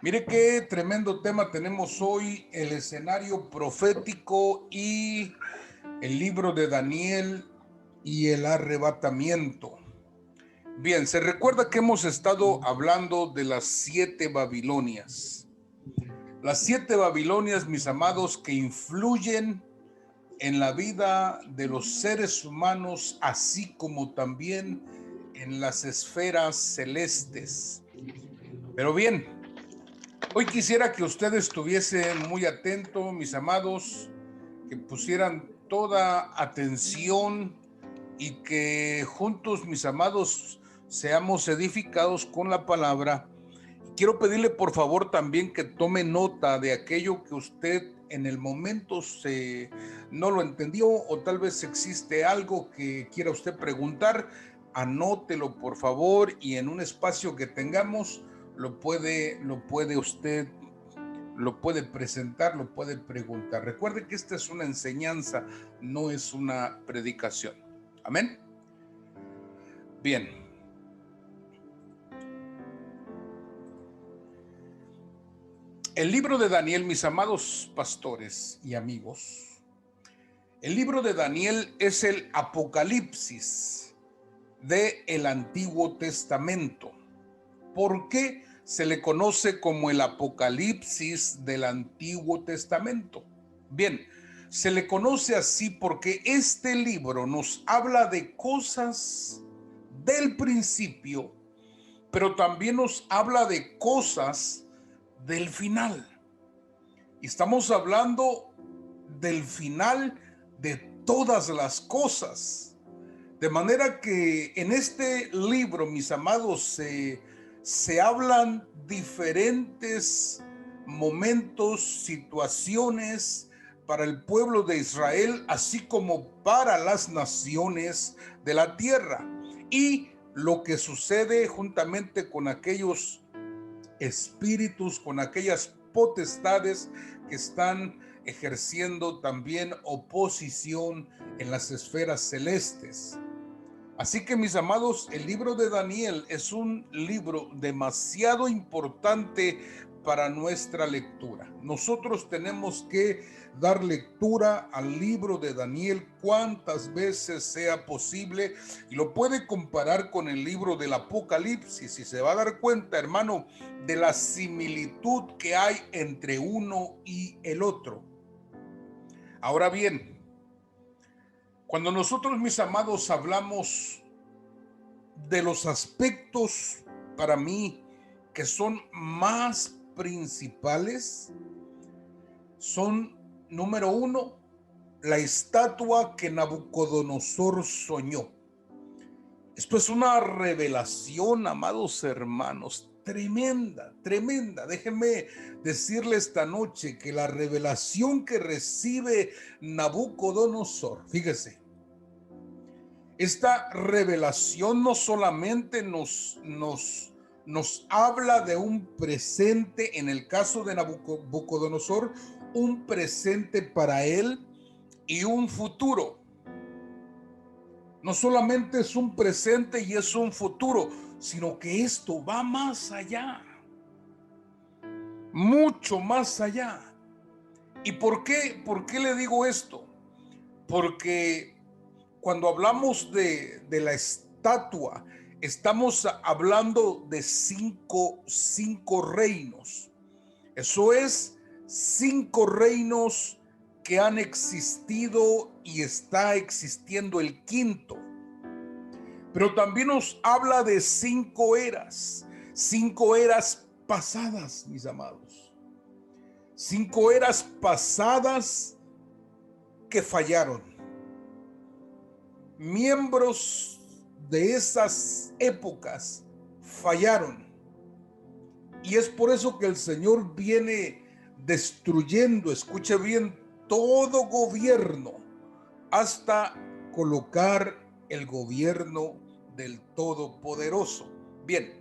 Mire qué tremendo tema tenemos hoy, el escenario profético y el libro de Daniel y el arrebatamiento. Bien, se recuerda que hemos estado hablando de las 7 Babilonias. Las 7 Babilonias, mis amados, que influyen en la vida de los seres humanos, así como también en las esferas celestes. Pero bien, hoy quisiera que usted estuviese muy atento, mis amados, que pusieran toda atención y que juntos, mis amados, seamos edificados con la palabra. Quiero pedirle por favor también que tome nota de aquello que usted en el momento no lo entendió, o tal vez existe algo que quiera usted preguntar. Anótelo por favor, y en un espacio que tengamos lo puede presentar, lo puede preguntar. Recuerde que esta es una enseñanza, no es una predicación. Amén. Bien. El libro de Daniel, mis amados pastores y amigos, el libro de Daniel es el Apocalipsis del Antiguo Testamento. ¿Por qué se le conoce como el Apocalipsis del Antiguo Testamento? Bien, se le conoce así porque este libro nos habla de cosas del principio, pero también nos habla de cosas del final. Y estamos hablando del final de todas las cosas. De manera que en este libro, mis amados, se hablan diferentes momentos, situaciones para el pueblo de Israel, así como para las naciones de la tierra. Y lo que sucede juntamente con aquellos espíritus, con aquellas potestades que están ejerciendo también oposición en las esferas celestes. Así que, mis amados, el libro de Daniel es un libro demasiado importante para nuestra lectura. Nosotros tenemos que dar lectura al libro de Daniel cuantas veces sea posible, y lo puede comparar con el libro del Apocalipsis y se va a dar cuenta, hermano, de la similitud que hay entre uno y el otro. Ahora bien, cuando nosotros, mis amados, hablamos de los aspectos para mí que son más principales, son, número uno, la estatua que Nabucodonosor soñó. Esto es una revelación, amados hermanos, tremenda, tremenda. Déjenme decirle esta noche que la revelación que recibe Nabucodonosor, fíjese, esta revelación no solamente nos habla de un presente, en el caso de Nabucodonosor, un presente para él y un futuro. No solamente es un presente y es un futuro, sino que esto va más allá, mucho más allá. ¿Y por qué? ¿Por qué le digo esto? Porque cuando hablamos de la estatua, estamos hablando de cinco reinos. Eso es, 5 reinos que han existido y está existiendo el quinto. Pero también nos habla de 5 eras pasadas, mis amados. 5 eras pasadas que fallaron. Miembros de esas épocas fallaron, y es por eso que el Señor viene destruyendo, escuche bien, todo gobierno hasta colocar el gobierno del Todopoderoso. Bien,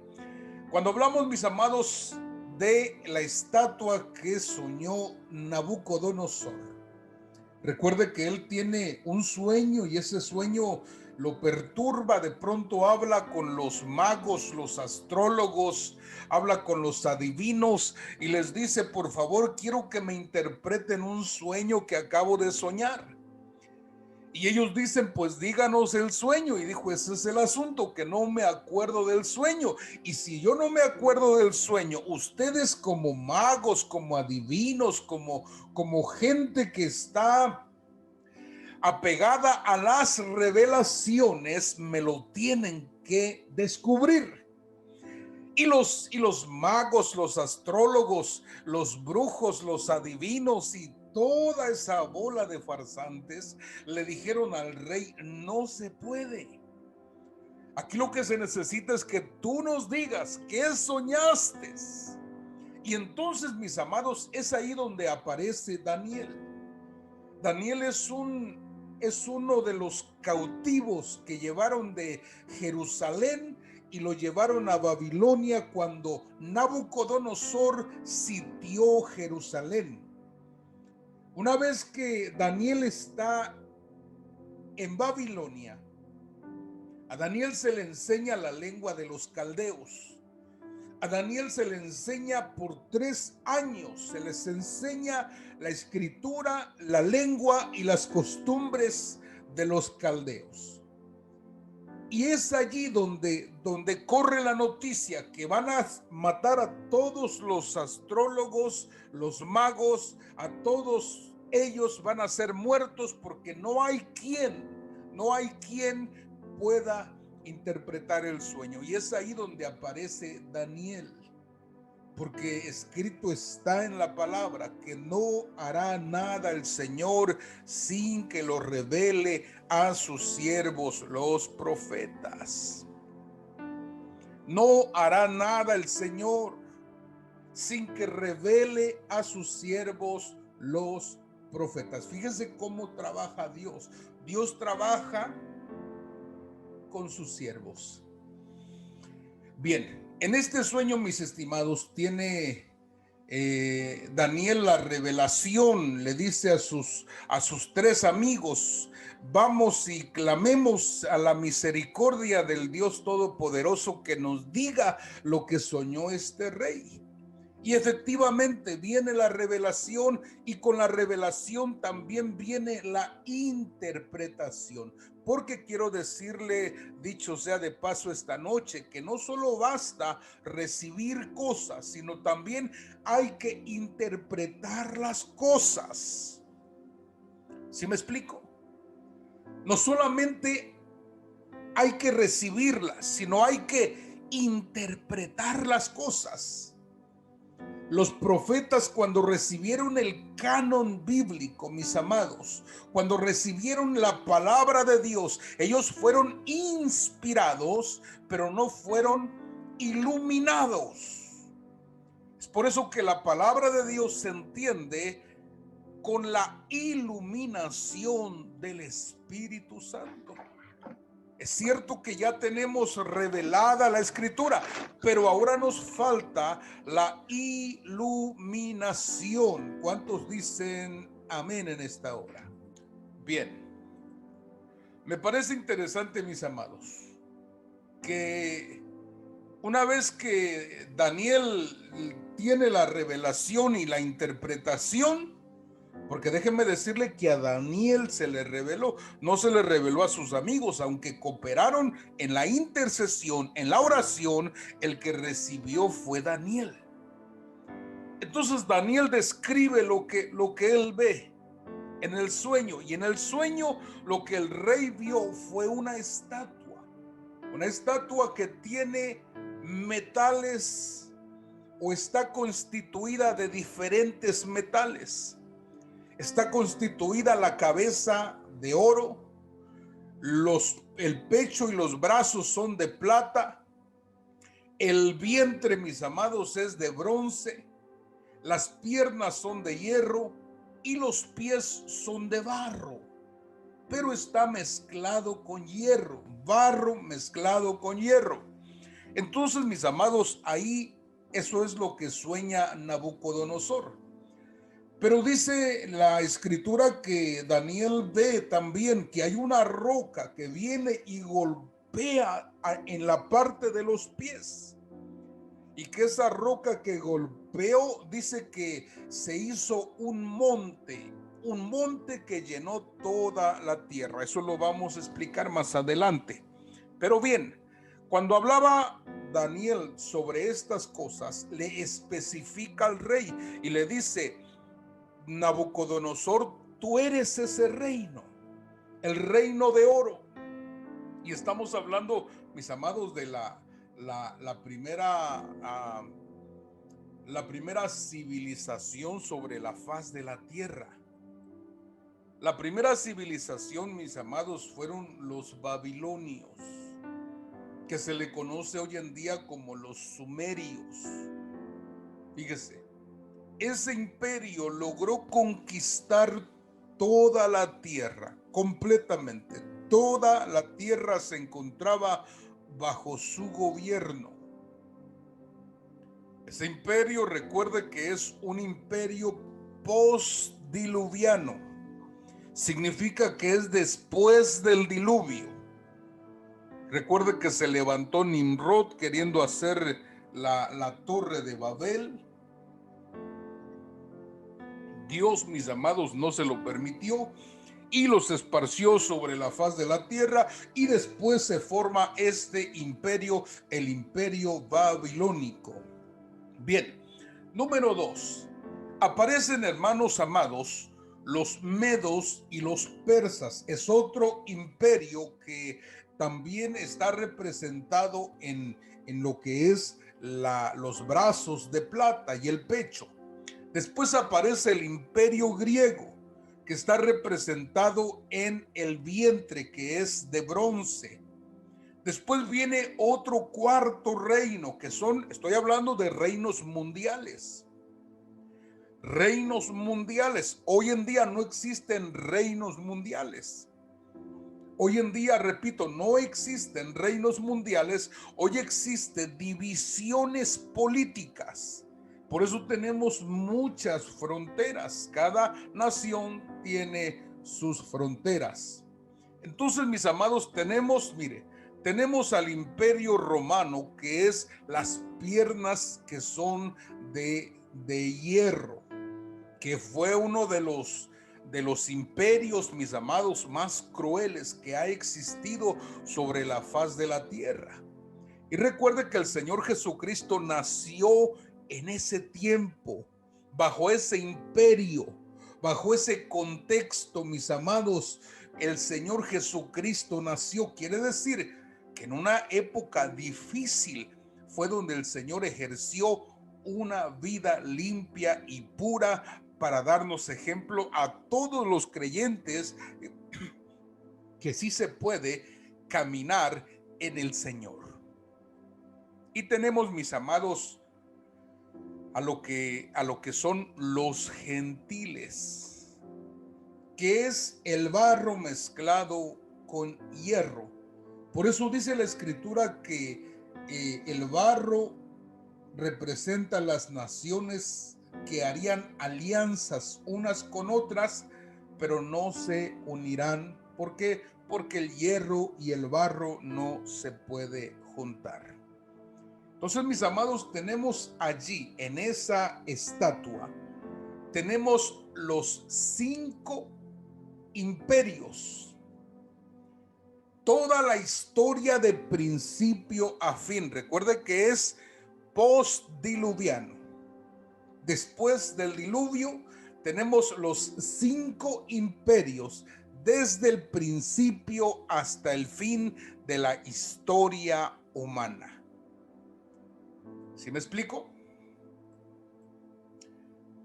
cuando hablamos, mis amados, de la estatua que soñó Nabucodonosor, recuerde que él tiene un sueño, y ese sueño lo perturba, de pronto habla con los magos, los astrólogos, habla con los adivinos y les dice: por favor, quiero que me interpreten un sueño que acabo de soñar. Y ellos dicen: pues díganos el sueño. Y dijo: ese es el asunto, que no me acuerdo del sueño. Y si yo no me acuerdo del sueño, ustedes como magos, como adivinos, como gente que está apegada a las revelaciones, me lo tienen que descubrir. Y los magos, los astrólogos, los brujos, los adivinos y toda esa bola de farsantes le dijeron al rey: no se puede. Aquí lo que se necesita es que tú nos digas qué soñaste. Y entonces, mis amados, es ahí donde aparece Daniel. Daniel es uno de los cautivos que llevaron de Jerusalén y lo llevaron a Babilonia cuando Nabucodonosor sitió Jerusalén. Una vez que Daniel está en Babilonia, a Daniel se le enseña la lengua de los caldeos. A Daniel se le enseña por 3 años, se les enseña la escritura, la lengua y las costumbres de los caldeos. Y es allí donde corre la noticia que van a matar a todos los astrólogos, los magos, a todos ellos van a ser muertos, porque no hay quien pueda interpretar el sueño. Y es ahí donde aparece Daniel, porque escrito está en la palabra que no hará nada el Señor sin que lo revele a sus siervos los profetas. No hará nada el Señor sin que revele a sus siervos los profetas. Fíjense cómo trabaja Dios. Dios trabaja con sus siervos. Bien, en este sueño, mis estimados, tiene Daniel la revelación. Le dice a sus 3 amigos: vamos y clamemos a la misericordia del Dios Todopoderoso que nos diga lo que soñó este rey. Y efectivamente viene la revelación, y con la revelación también viene la interpretación. Porque quiero decirle, dicho sea de paso esta noche, que no solo basta recibir cosas, sino también hay que interpretar las cosas. ¿Sí me explico? No solamente hay que recibirlas, sino hay que interpretar las cosas. Los profetas, cuando recibieron el canon bíblico, mis amados, cuando recibieron la palabra de Dios, ellos fueron inspirados, pero no fueron iluminados. Es por eso que la palabra de Dios se entiende con la iluminación del Espíritu Santo. Es cierto que ya tenemos revelada la escritura, pero ahora nos falta la iluminación. ¿Cuántos dicen amén en esta hora? Bien, me parece interesante, mis amados, que una vez que Daniel tiene la revelación y la interpretación, porque déjenme decirle que a Daniel se le reveló, no se le reveló a sus amigos, aunque cooperaron en la intercesión, en la oración, el que recibió fue Daniel. Entonces Daniel describe lo que él ve en el sueño, y en el sueño lo que el rey vio fue una estatua que tiene metales, o está constituida de diferentes metales. Está constituida la cabeza de oro, el pecho y los brazos son de plata, el vientre, mis amados, es de bronce, las piernas son de hierro y los pies son de barro, pero está mezclado con hierro, barro mezclado con hierro. Entonces, mis amados, ahí eso es lo que sueña Nabucodonosor. Pero dice la escritura que Daniel ve también que hay una roca que viene y golpea en la parte de los pies. Y que esa roca que golpeó, dice que se hizo un monte que llenó toda la tierra. Eso lo vamos a explicar más adelante. Pero bien, cuando hablaba Daniel sobre estas cosas, le especifica al rey y le dice: Nabucodonosor, tú eres ese reino, el reino de oro. Y estamos hablando, mis amados, de la primera civilización sobre la faz de la tierra. La primera civilización, mis amados, fueron los babilonios, que se le conoce hoy en día como los sumerios. Fíjese, ese imperio logró conquistar toda la tierra, completamente. Toda la tierra se encontraba bajo su gobierno. Ese imperio, recuerde que es un imperio postdiluviano. Significa que es después del diluvio. Recuerde que se levantó Nimrod queriendo hacer la torre de Babel. Dios, mis amados, no se lo permitió y los esparció sobre la faz de la tierra, y después se forma este imperio, el imperio babilónico. Bien, número 2. Aparecen, hermanos amados, los medos y los persas. Es otro imperio que también está representado en lo que es los brazos de plata y el pecho. Después aparece el imperio griego, que está representado en el vientre, que es de bronce. Después viene otro cuarto reino, que estoy hablando de reinos mundiales. Reinos mundiales. Hoy en día no existen reinos mundiales. Hoy en día, repito, no existen reinos mundiales. Hoy existen divisiones políticas. Por eso tenemos muchas fronteras. Cada nación tiene sus fronteras. Entonces, mis amados, tenemos al imperio romano, que es las piernas que son de hierro, que fue uno de los imperios, mis amados, más crueles que ha existido sobre la faz de la tierra. Y recuerde que el Señor Jesucristo nació en ese tiempo, bajo ese imperio, bajo ese contexto, mis amados. El Señor Jesucristo nació, quiere decir que en una época difícil fue donde el Señor ejerció una vida limpia y pura para darnos ejemplo a todos los creyentes que sí se puede caminar en el Señor. Y tenemos, mis amados, a lo que son los gentiles, que es el barro mezclado con hierro. Por eso dice la escritura que el barro representa las naciones que harían alianzas unas con otras, pero no se unirán. ¿Por qué? Porque el hierro y el barro no se puede juntar. Entonces, mis amados, tenemos allí en esa estatua, tenemos los 5 imperios, toda la historia de principio a fin. Recuerde que es postdiluviano. Después del diluvio tenemos los 5 imperios desde el principio hasta el fin de la historia humana. ¿Sí me explico?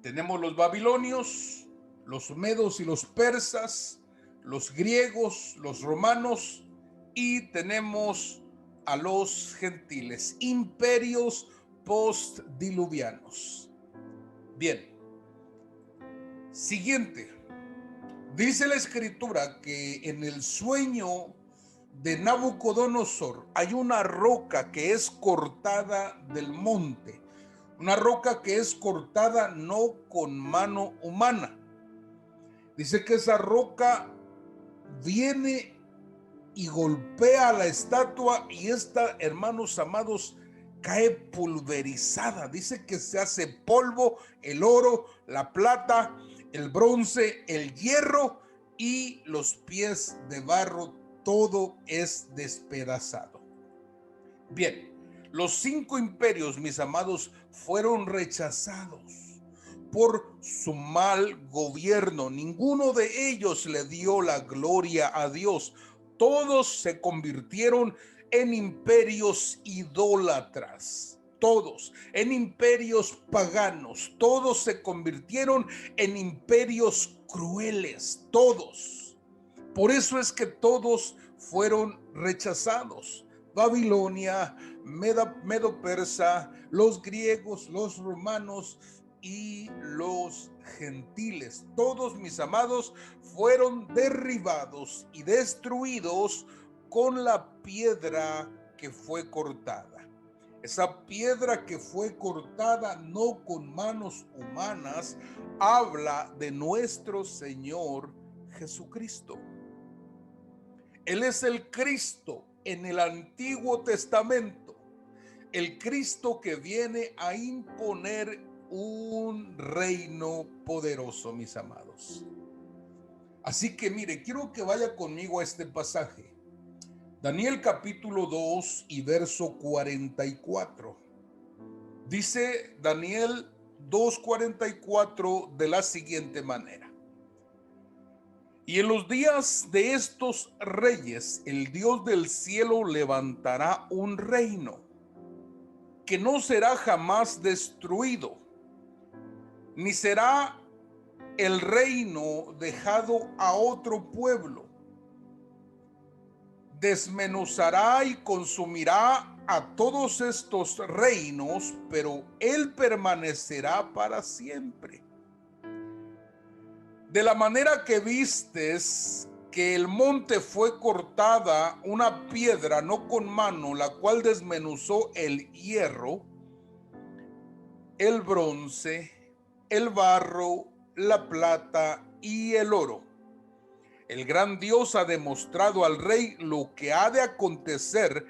Tenemos los babilonios, los medos y los persas, los griegos, los romanos, y tenemos a los gentiles, imperios postdiluvianos. Bien, siguiente. Dice la escritura que en el sueño de Nabucodonosor hay una roca que es cortada del monte. Una roca que es cortada no con mano humana. Dice que esa roca viene y golpea a la estatua y esta, hermanos amados, cae pulverizada. Dice que se hace polvo el oro, la plata, el bronce, el hierro y los pies de barro. Todo es despedazado. Bien, los 5 imperios, mis amados, fueron rechazados por su mal gobierno. Ninguno de ellos le dio la gloria a Dios. Todos se convirtieron en imperios idólatras. Todos, en imperios paganos. Todos se convirtieron en imperios crueles. Todos. Por eso es que todos fueron rechazados. Babilonia, Medo-Persa, los griegos, los romanos y los gentiles. Todos, mis amados, fueron derribados y destruidos con la piedra que fue cortada. Esa piedra que fue cortada no con manos humanas habla de nuestro Señor Jesucristo. Él es el Cristo en el Antiguo Testamento, el Cristo que viene a imponer un reino poderoso, mis amados. Así que mire, quiero que vaya conmigo a este pasaje. Daniel capítulo 2 y verso 44. Dice Daniel 2:44 de la siguiente manera: y en los días de estos reyes, el Dios del cielo levantará un reino que no será jamás destruido, ni será el reino dejado a otro pueblo. Desmenuzará y consumirá a todos estos reinos, pero él permanecerá para siempre. De la manera que vistes que el monte fue cortada una piedra no con mano, la cual desmenuzó el hierro, el bronce, el barro, la plata y el oro. El gran Dios ha demostrado al rey lo que ha de acontecer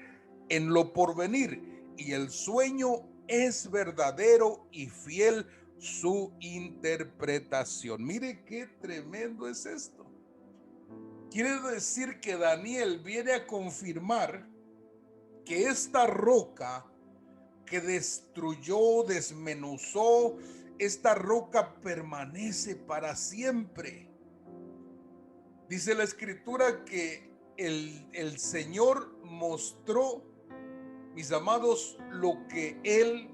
en lo porvenir, y el sueño es verdadero y fiel su interpretación. Mire qué tremendo es esto. Quiere decir que Daniel viene a confirmar que esta roca que destruyó, desmenuzó, esta roca permanece para siempre. Dice la escritura que el Señor mostró, mis amados, lo que Él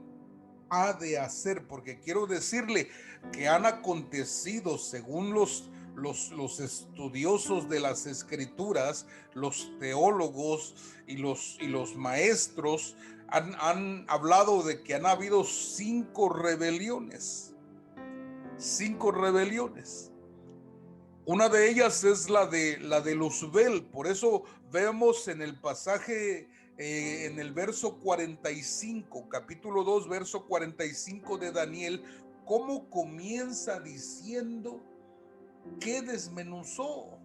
ha de hacer, porque quiero decirle que han acontecido, según los estudiosos de las escrituras, los teólogos y los maestros han hablado de que han habido 5 rebeliones. 5 rebeliones. Una de ellas es la de Luzbel. Por eso vemos en el pasaje, en el verso 45, capítulo 2, verso 45 de Daniel, cómo comienza diciendo que desmenuzó.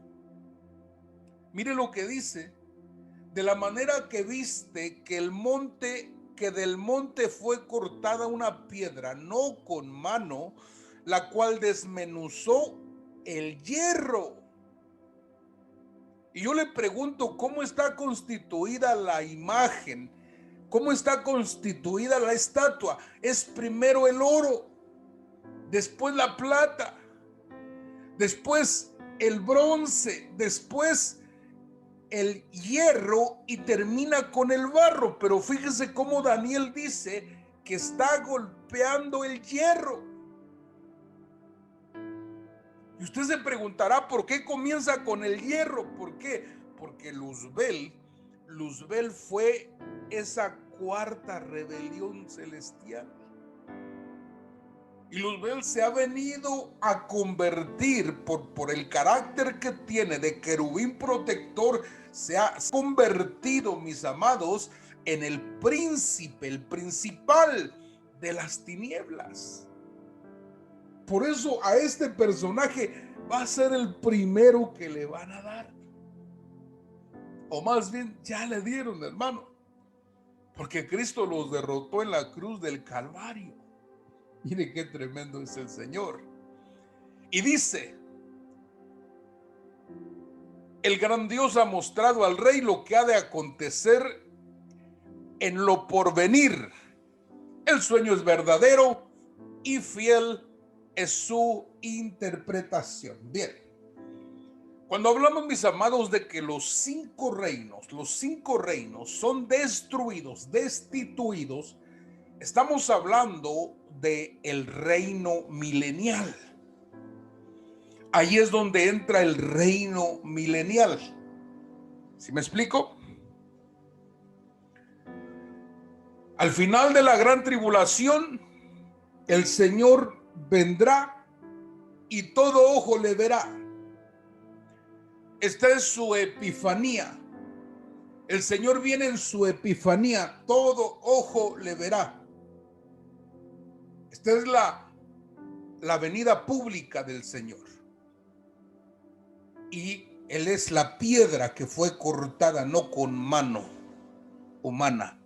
Mire lo que dice: de la manera que viste que del monte fue cortada una piedra, no con mano, la cual desmenuzó el hierro. Y yo le pregunto, ¿cómo está constituida la imagen? ¿Cómo está constituida la estatua? Es primero el oro, después la plata, después el bronce, después el hierro y termina con el barro. Pero fíjese cómo Daniel dice que está golpeando el hierro. Y usted se preguntará, ¿por qué comienza con el hierro? ¿Por qué? Porque Luzbel fue esa 4ª rebelión celestial. Y Luzbel se ha venido a convertir por el carácter que tiene de querubín protector, se ha convertido, mis amados, en el príncipe, el principal de las tinieblas. Por eso a este personaje va a ser el primero que le van a dar. O más bien ya le dieron, hermano. Porque Cristo los derrotó en la cruz del Calvario. Mire qué tremendo es el Señor. Y dice: el gran Dios ha mostrado al rey lo que ha de acontecer en lo porvenir. El sueño es verdadero y fiel es su interpretación. Bien, cuando hablamos, mis amados, de que los cinco reinos son destruidos, destituidos, estamos hablando de el reino milenial. Ahí es donde entra el reino milenial. ¿Sí me explico? Al final de la gran tribulación, el Señor vendrá y todo ojo le verá. Esta es su epifanía. El Señor viene en su epifanía, todo ojo le verá. Esta es la venida pública del Señor. Y Él es la piedra que fue cortada no con mano humana.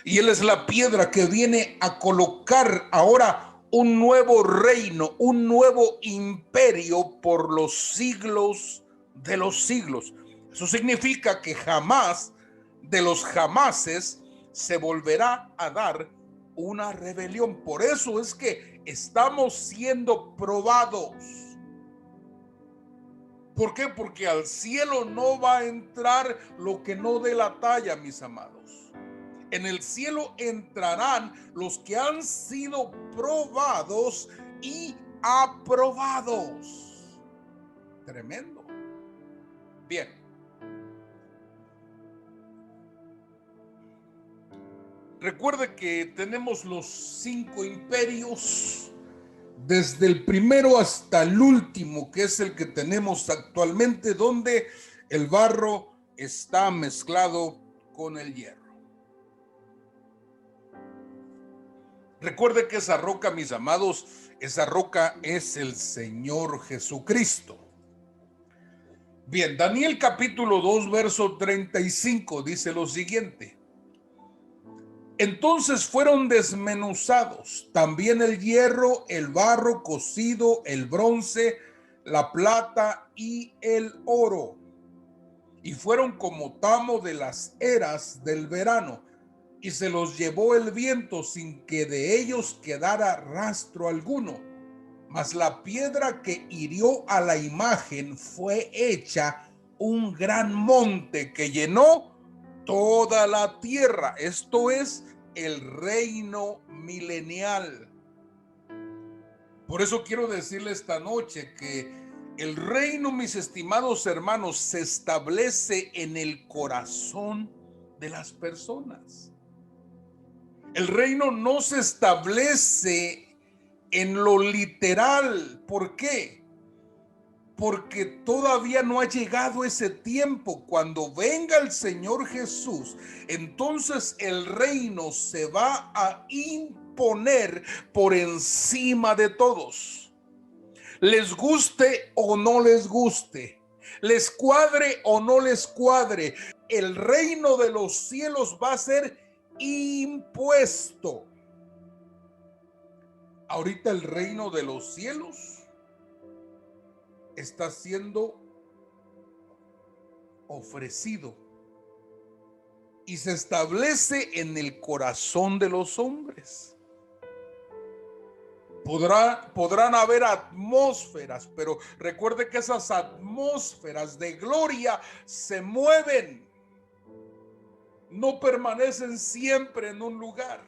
Y Él es la piedra que viene a colocar ahora un nuevo reino, un nuevo imperio por los siglos de los siglos. Eso significa que jamás de los jamases se volverá a dar una rebelión. Por eso es que estamos siendo probados. ¿Por qué? Porque al cielo no va a entrar lo que no dé la talla, mis amados. En el cielo entrarán los que han sido probados y aprobados. Tremendo. Bien. Recuerde que tenemos los 5 imperios, desde el primero hasta el último, que es el que tenemos actualmente, donde el barro está mezclado con el hierro. Recuerde que esa roca, mis amados, esa roca es el Señor Jesucristo. Bien, Daniel capítulo 2, verso 35 dice lo siguiente: entonces fueron desmenuzados también el hierro, el barro cocido, el bronce, la plata y el oro, y fueron como tamo de las eras del verano, y se los llevó el viento sin que de ellos quedara rastro alguno. Mas la piedra que hirió a la imagen fue hecha un gran monte que llenó toda la tierra. Esto es el reino milenial. Por eso quiero decirle esta noche que el reino, mis estimados hermanos, se establece en el corazón de las personas. El reino no se establece en lo literal. ¿Por qué? Porque todavía no ha llegado ese tiempo. Cuando venga el Señor Jesús, entonces el reino se va a imponer por encima de todos. Les guste o no les guste, les cuadre o no les cuadre, el reino de los cielos va a ser impuesto. Ahorita el reino de los cielos está siendo ofrecido y se establece en el corazón de los hombres. Podrán haber atmósferas, pero recuerde que esas atmósferas de gloria se mueven, no permanecen siempre en un lugar.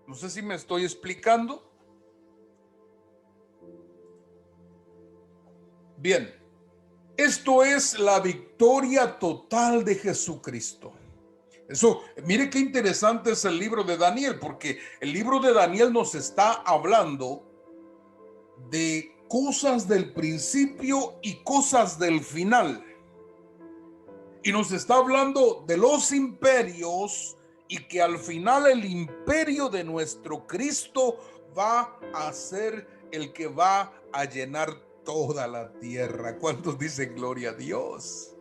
No sé si me estoy explicando. Bien, esto es la victoria total de Jesucristo. Eso, mire qué interesante es el libro de Daniel, porque el libro de Daniel nos está hablando de cosas del principio y cosas del final. Y nos está hablando de los imperios y que al final el imperio de nuestro Cristo va a ser el que va a llenar toda la tierra. ¿Cuántos dicen gloria a Dios?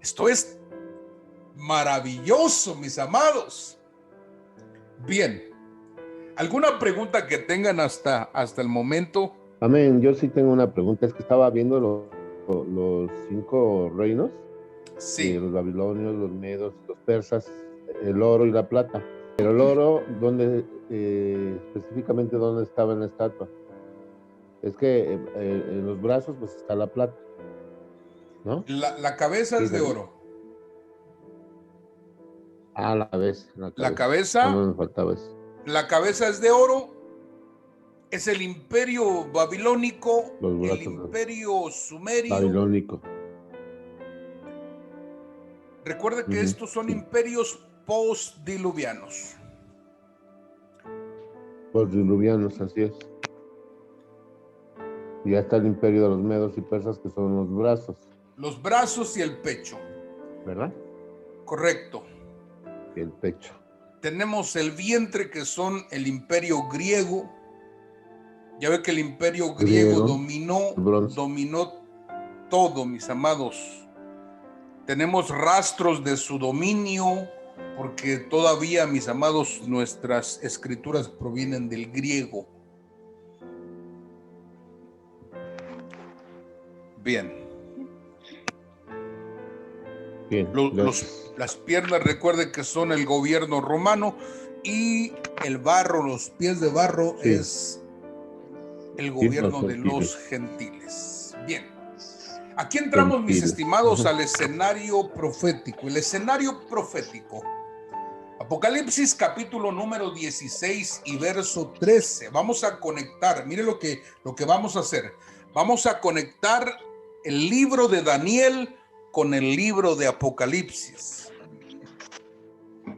Esto es maravilloso, mis amados. Bien, ¿alguna pregunta que tengan hasta el momento? Amén. Yo sí tengo una pregunta. Es que estaba viendo los 5 reinos, Sí. Los babilonios, los medos, los persas, el oro y la plata. Pero el oro, específicamente dónde estaba en la estatua? Es que en los brazos pues está la plata, ¿no? La cabeza es de oro. La cabeza. La cabeza. No me faltaba eso. La cabeza es de oro. Es el imperio babilónico, el imperio sumerio. Babilónico. Recuerda que estos son imperios postdiluvianos. Postdiluvianos, así es. Y ya está el imperio de los medos y persas, que son los brazos. Los brazos y el pecho. ¿Verdad? Correcto. Y el pecho. Tenemos el vientre, que son el imperio griego. Ya ve que el imperio griego dominó todo, mis amados. Tenemos rastros de su dominio, porque todavía, mis amados, nuestras escrituras provienen del griego. Bien. Las piernas, recuerde que son el gobierno romano, y el barro, los pies de barro, es el gobierno de los gentiles. Bien. Aquí entramos, mis estimados, al escenario profético. El escenario profético. Apocalipsis capítulo número 16 y verso 13. Vamos a conectar, mire lo que vamos a hacer. Vamos a conectar el libro de Daniel con el libro de Apocalipsis.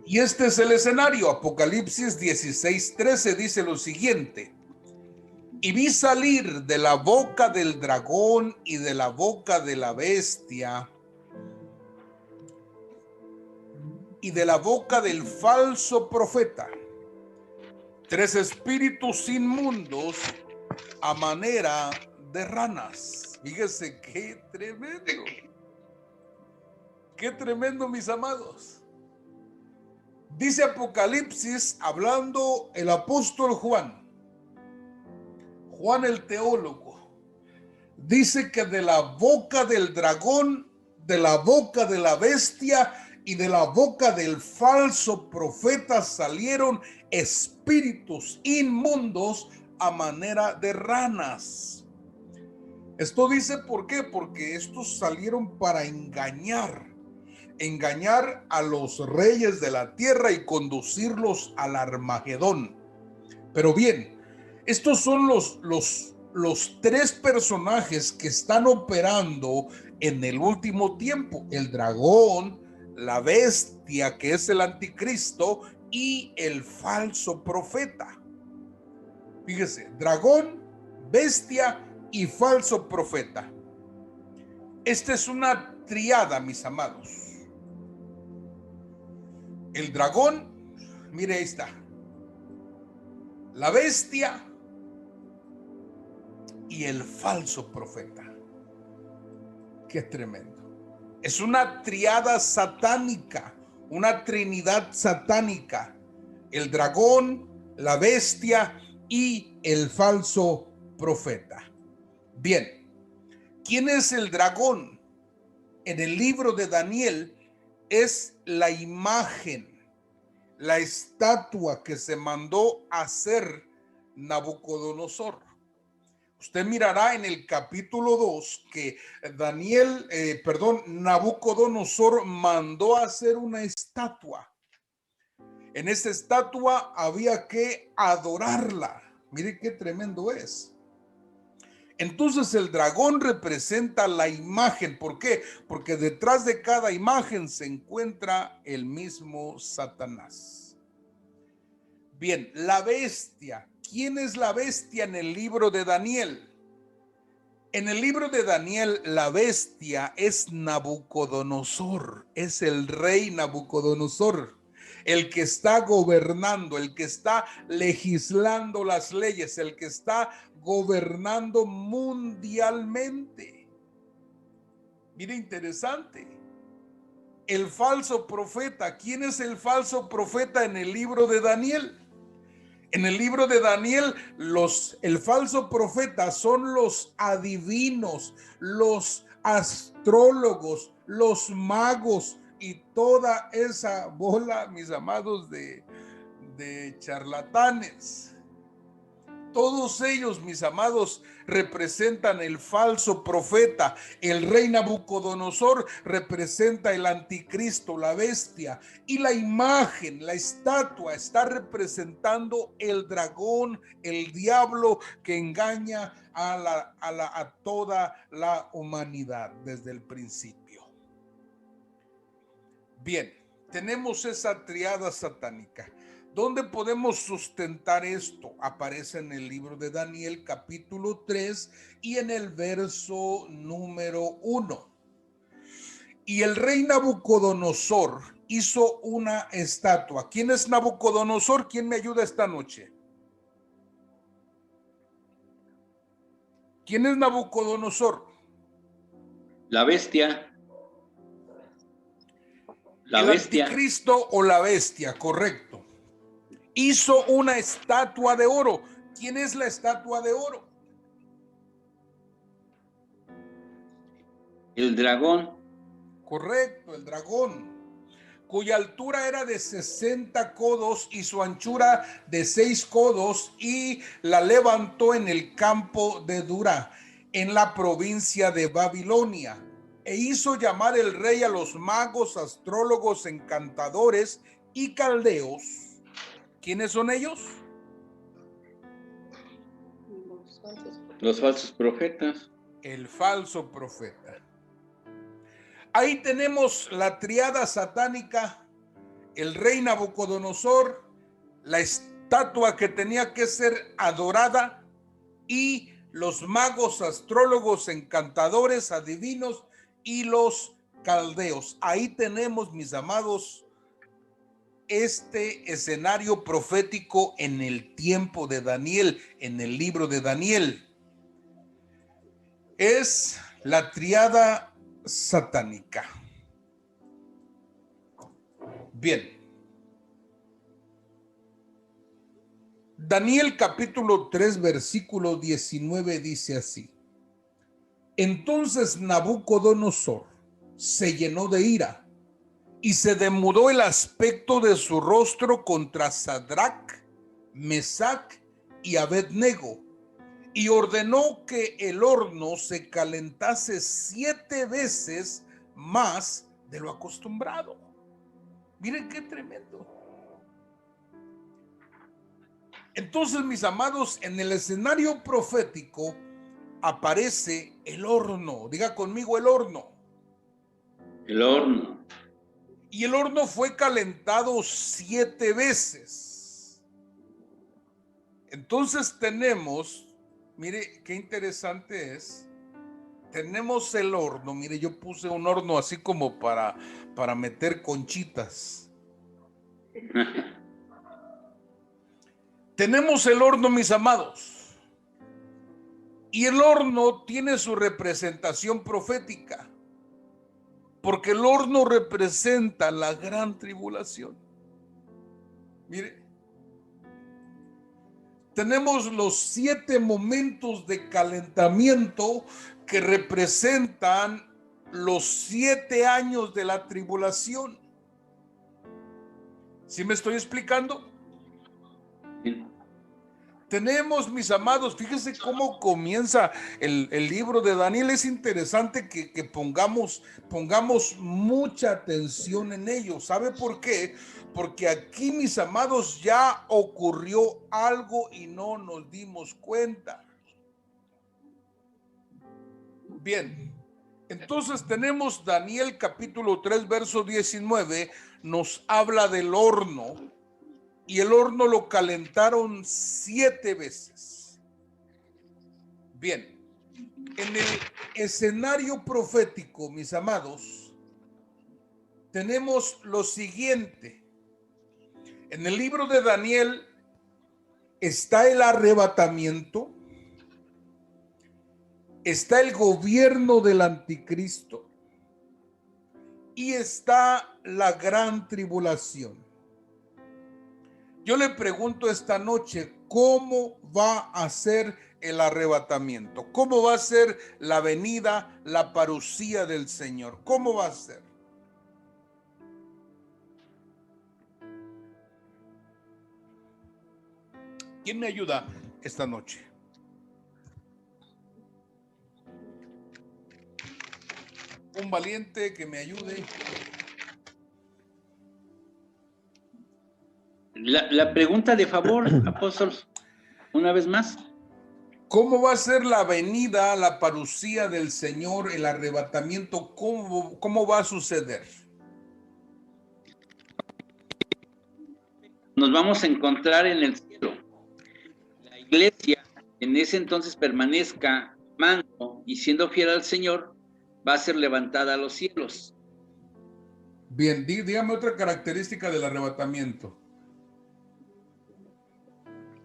Y este es el escenario. Apocalipsis 16:13 dice lo siguiente: y vi salir de la boca del dragón y de la boca de la bestia y de la boca del falso profeta 3 espíritus inmundos a manera de ranas. Fíjese qué tremendo. Qué tremendo, mis amados. Dice Apocalipsis, hablando el apóstol Juan el teólogo, dice que de la boca del dragón, de la boca de la bestia y de la boca del falso profeta salieron espíritus inmundos a manera de ranas. Esto dice, ¿por qué? Porque estos salieron para engañar a los reyes de la tierra y conducirlos al Armagedón. Pero bien, estos son los 3 personajes que están operando en el último tiempo: el dragón, la bestia, que es el anticristo, y el falso profeta. Fíjese, dragón, bestia y falso profeta. Esta es una triada, mis amados. El dragón, mire, ahí está. La bestia y el falso profeta. Qué tremendo. Es una triada satánica, una trinidad satánica: el dragón, la bestia y el falso profeta. Bien, ¿quién es el dragón? En el libro de Daniel es la imagen, la estatua que se mandó hacer Nabucodonosor. Usted mirará en el capítulo 2 que Nabucodonosor mandó hacer una estatua. En esa estatua había que adorarla. Mire qué tremendo es. Entonces el dragón representa la imagen. ¿Por qué? Porque detrás de cada imagen se encuentra el mismo Satanás. Bien, la bestia. ¿Quién es la bestia en el libro de Daniel? En el libro de Daniel, la bestia es Nabucodonosor, es el rey Nabucodonosor. el que está gobernando, el que está legislando las leyes, el que está gobernando mundialmente. Mire, interesante. El falso profeta. ¿Quién es el falso profeta en el libro de Daniel? En el libro de Daniel, el falso profeta son los adivinos, los astrólogos, los magos y toda esa bola, mis amados, de charlatanes. Todos ellos, mis amados, representan el falso profeta. El rey Nabucodonosor representa el anticristo, la bestia. Y la imagen, la estatua, está representando el dragón, el diablo que engaña a toda la humanidad desde el principio. Bien, tenemos esa triada satánica. ¿Dónde podemos sustentar esto? Aparece en el libro de Daniel capítulo 3 y en el verso número 1. Y el rey Nabucodonosor hizo una estatua. ¿Quién es Nabucodonosor? ¿Quién me ayuda esta noche? ¿Quién es Nabucodonosor? La bestia. El anticristo o la bestia, correcto. Hizo una estatua de oro. ¿Quién es la estatua de oro? El dragón. Correcto, el dragón, cuya altura era de 60 codos y su anchura de 6 codos, y la levantó en el campo de Dura, en la provincia de Babilonia. E hizo llamar el rey a los magos, astrólogos, encantadores y caldeos. ¿Quiénes son ellos? Los falsos profetas. El falso profeta. Ahí tenemos la triada satánica, el rey Nabucodonosor, la estatua que tenía que ser adorada y los magos, astrólogos, encantadores, adivinos y los caldeos. Ahí tenemos, mis amados, este escenario profético en el tiempo de Daniel, en el libro de Daniel. Es la triada satánica. Bien. Daniel capítulo 3 versículo 19 dice así: entonces Nabucodonosor se llenó de ira y se demudó el aspecto de su rostro contra Sadrach, Mesac y Abednego, y ordenó que el horno se calentase 7 veces más de lo acostumbrado. Miren qué tremendo. Entonces, mis amados, en el escenario profético aparece el horno. Diga conmigo, el horno. El horno. Y el horno fue calentado 7 veces. Entonces tenemos, mire qué interesante es, tenemos el horno. Mire, yo puse un horno así como para meter conchitas. Tenemos el horno, mis amados, y el horno tiene su representación profética, porque el horno representa la gran tribulación. Mire, tenemos los 7 momentos de calentamiento que representan los 7 años de la tribulación. ¿Sí me estoy explicando? Sí. Tenemos, mis amados, fíjense cómo comienza el libro de Daniel. Es interesante que pongamos mucha atención en ello. ¿Sabe por qué? Porque aquí, mis amados, ya ocurrió algo y no nos dimos cuenta. Bien, entonces tenemos Daniel capítulo 3, verso 19, nos habla del horno. Y el horno lo calentaron 7 veces. Bien, en el escenario profético, mis amados, tenemos lo siguiente. En el libro de Daniel está el arrebatamiento, está el gobierno del anticristo y está la gran tribulación. Yo le pregunto esta noche, ¿cómo va a ser el arrebatamiento? ¿Cómo va a ser la venida, la parucía del Señor? ¿Cómo va a ser? ¿Quién me ayuda esta noche? Un valiente que me ayude. La pregunta de favor, apóstol, una vez más. ¿Cómo va a ser la venida, la parucía del Señor, el arrebatamiento? ¿Cómo va a suceder? Nos vamos a encontrar en el cielo. La iglesia, en ese entonces permanezca amando y siendo fiel al Señor, va a ser levantada a los cielos. Bien, dígame otra característica del arrebatamiento.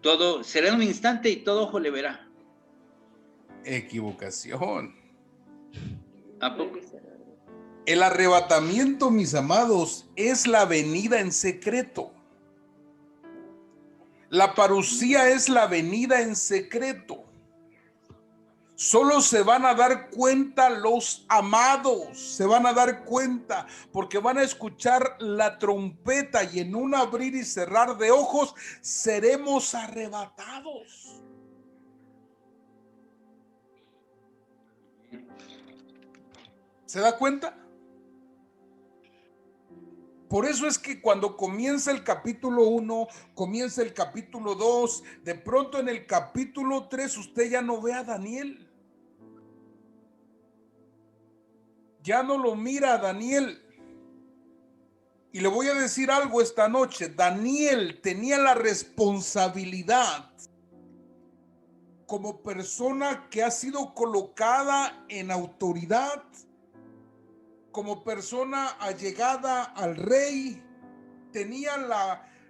Todo será en un instante y todo ojo le verá. Equivocación. ¿A poco? El arrebatamiento, mis amados, es la venida en secreto. La parucía es la venida en secreto. Solo se van a dar cuenta los amados, se van a dar cuenta porque van a escuchar la trompeta y en un abrir y cerrar de ojos seremos arrebatados. ¿Se da cuenta? Por eso es que cuando comienza el capítulo 1, comienza el capítulo 2, de pronto en el capítulo 3 usted ya no ve a Daniel. Ya no lo mira a Daniel. Y le voy a decir algo esta noche. Daniel tenía la responsabilidad como persona que ha sido colocada en autoridad, como persona allegada al rey, tenía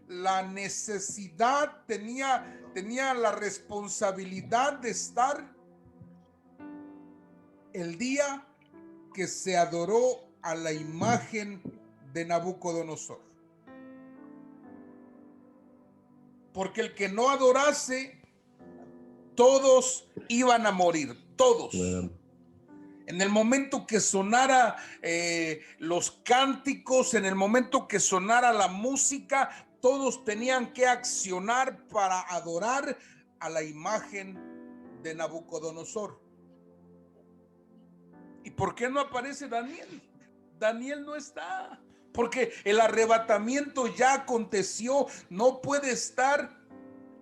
la necesidad, tenía la responsabilidad de estar el día que se adoró a la imagen de Nabucodonosor. Porque el que no adorase, todos iban a morir, todos. En el momento que sonara los cánticos, en el momento que sonara la música, todos tenían que accionar para adorar a la imagen de Nabucodonosor. ¿Y por qué no aparece Daniel? Daniel no está, porque el arrebatamiento ya aconteció. No puede estar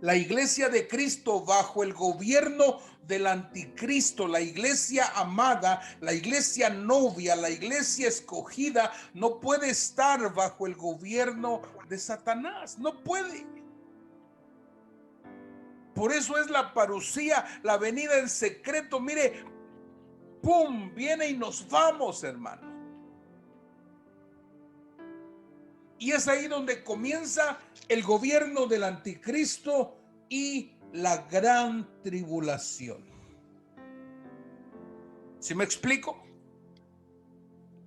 la iglesia de Cristo bajo el gobierno del anticristo. La iglesia amada, la iglesia novia, la iglesia escogida no puede estar bajo el gobierno de Satanás. No puede. Por eso es la parucía, la venida en secreto. Mire, ¡pum! Viene y nos vamos, hermano. Y es ahí donde comienza el gobierno del anticristo y la gran tribulación. ¿Sí me explico?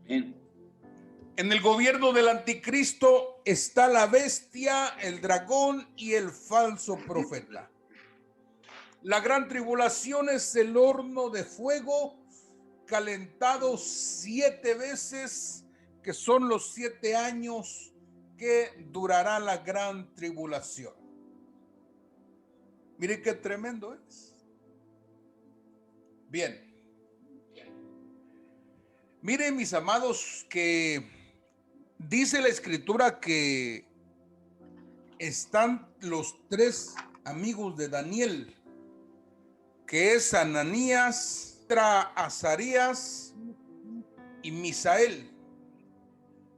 Bien. En el gobierno del anticristo está la bestia, el dragón y el falso profeta. La gran tribulación es el horno de fuego calentado 7 veces, que son los 7 años que durará la gran tribulación. Mire qué tremendo es. Bien. Miren, mis amados, que dice la escritura que están los 3 amigos de Daniel, que es Ananías, Azarías y Misael.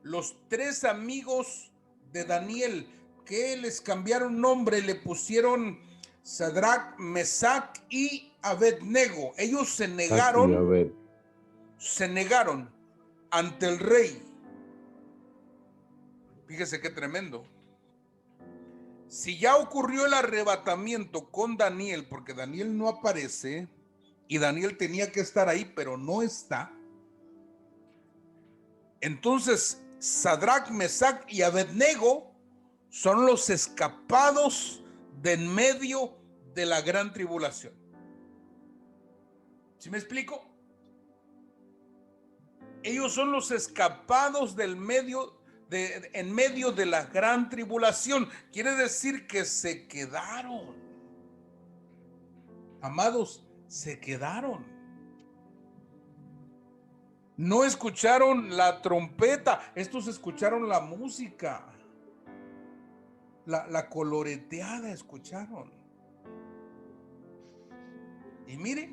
Los 3 amigos de Daniel, que les cambiaron nombre, le pusieron Sadrach, Mesach y Abednego. Ellos se negaron ante el rey. Fíjese qué tremendo. Si ya ocurrió el arrebatamiento con Daniel, porque Daniel no aparece, y Daniel tenía que estar ahí, pero no está, entonces Sadrach, Mesach y Abednego son los escapados de en medio de la gran tribulación. ¿Sí me explico? Ellos son los escapados en medio de la gran tribulación. Quiere decir que se quedaron. Amados, se quedaron. No escucharon la trompeta, estos escucharon la música. La coloreteada escucharon. Y mire,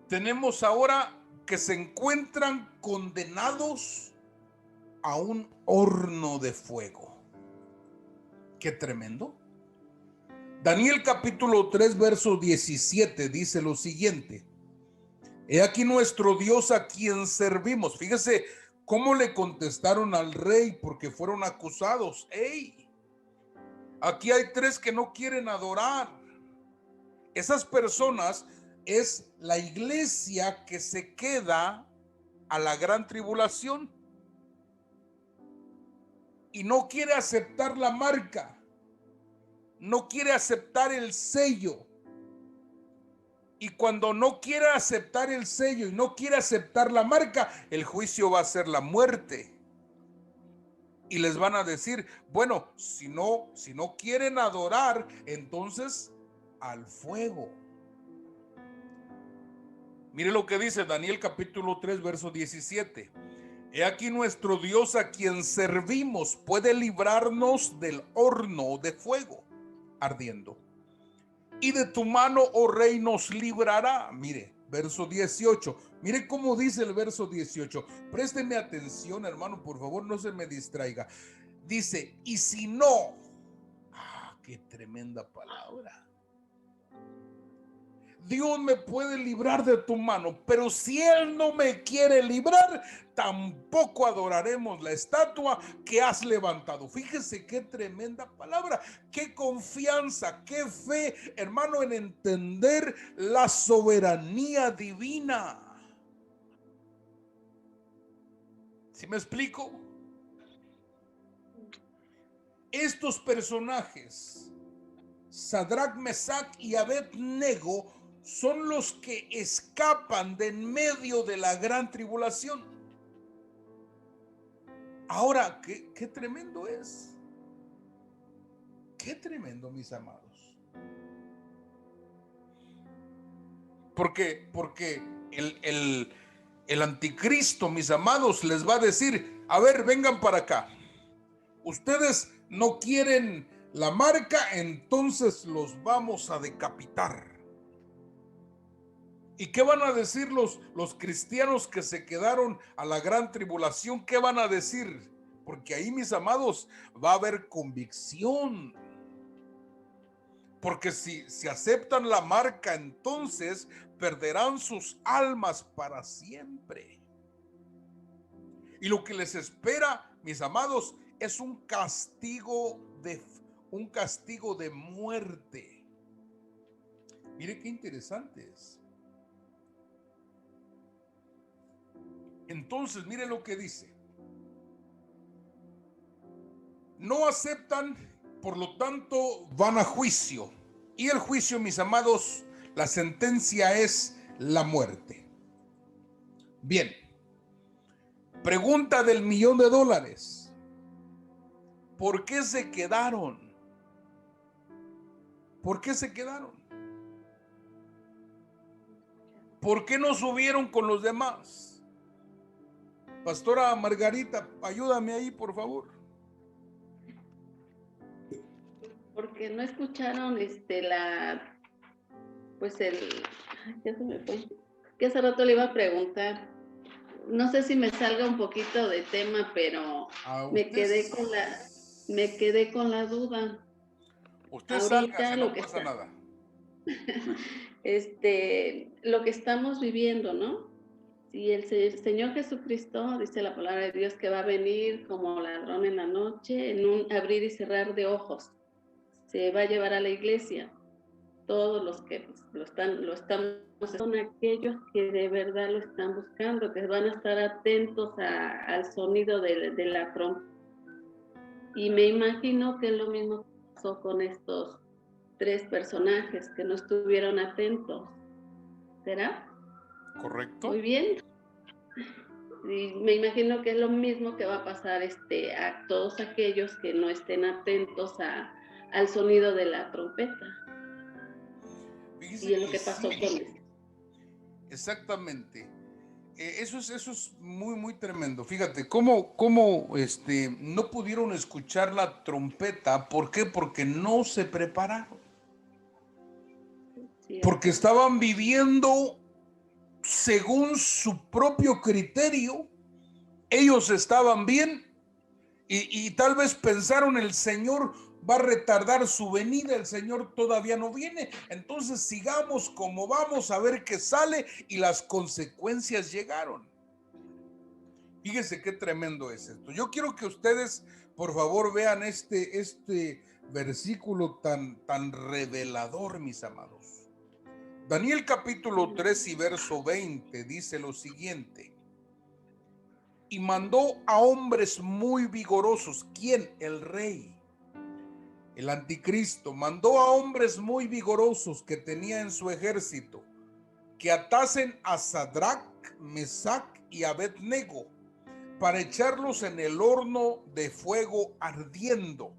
tenemos ahora que se encuentran condenados a un horno de fuego. Qué tremendo. Daniel capítulo 3 verso 17 dice lo siguiente: he aquí nuestro Dios a quien servimos. Fíjese cómo le contestaron al rey, porque fueron acusados. ¡Ey! Aquí hay tres que no quieren adorar. Esas personas es la iglesia que se queda a la gran tribulación y no quiere aceptar la marca, no quiere aceptar el sello. Y cuando no quiere aceptar el sello y no quiere aceptar la marca, el juicio va a ser la muerte. Y les van a decir, bueno, si no quieren adorar, entonces al fuego. Mire lo que dice Daniel capítulo 3 verso 17. He aquí nuestro Dios a quien servimos puede librarnos del horno de fuego ardiendo. Y de tu mano, oh rey, nos librará. Mire, verso 18. Mire cómo dice el verso 18. Présteme atención, hermano, por favor, no se me distraiga. Dice, y si no, qué tremenda palabra. Dios me puede librar de tu mano, pero si Él no me quiere librar, tampoco adoraremos la estatua que has levantado. Fíjese qué tremenda palabra, qué confianza, qué fe, hermano, en entender la soberanía divina. ¿Sí me explico? Estos personajes, Sadrach, Mesach y Abednego, son los que escapan de en medio de la gran tribulación. Ahora, qué tremendo es. Qué tremendo, mis amados. Porque el anticristo, mis amados, les va a decir, a ver, vengan para acá. Ustedes no quieren la marca, entonces los vamos a decapitar. ¿Y qué van a decir los cristianos que se quedaron a la gran tribulación? ¿Qué van a decir? Porque ahí, mis amados, va a haber convicción. Porque si aceptan la marca, entonces perderán sus almas para siempre. Y lo que les espera, mis amados, es un castigo de muerte. Mire qué interesante es. Entonces, mire lo que dice. No aceptan, por lo tanto, van a juicio. Y el juicio, mis amados, la sentencia es la muerte. Bien. Pregunta del $1,000,000. ¿Por qué se quedaron? ¿Por qué se quedaron? ¿Por qué no subieron con los demás? Pastora Margarita, ayúdame ahí, por favor. Porque no escucharon ya se me fue. Que hace rato le iba a preguntar. No sé si me salga un poquito de tema, pero me quedé con la duda. Usted salga, no pasa nada. Lo que estamos viviendo, ¿no? Si el Señor Jesucristo, dice la palabra de Dios, que va a venir como ladrón en la noche, en un abrir y cerrar de ojos, se va a llevar a la iglesia. Todos los que lo están, son aquellos que de verdad lo están buscando, que van a estar atentos al sonido de la trompeta. Y me imagino que es lo mismo que pasó con estos 3 personajes que no estuvieron atentos. ¿Será? Correcto. Muy bien. Y me imagino que es lo mismo que va a pasar a todos aquellos que no estén atentos al sonido de la trompeta. Fíjese y es lo que pasó con esto. Exactamente. Eso es muy, muy tremendo. Fíjate, cómo no pudieron escuchar la trompeta. ¿Por qué? Porque no se prepararon. Sí, porque estaban viviendo según su propio criterio. Ellos estaban bien y tal vez pensaron, el Señor va a retardar su venida, el Señor todavía no viene, entonces sigamos como vamos a ver qué sale, y las consecuencias llegaron. Fíjese qué tremendo es esto. Yo quiero que ustedes, por favor, vean este versículo tan revelador, mis amados. Daniel capítulo 3 y verso 20 dice lo siguiente: y mandó a hombres muy vigorosos. ¿Quién? El rey. El anticristo mandó a hombres muy vigorosos que tenía en su ejército, que atasen a Sadrach, Mesac y Abednego, para echarlos en el horno de fuego ardiendo.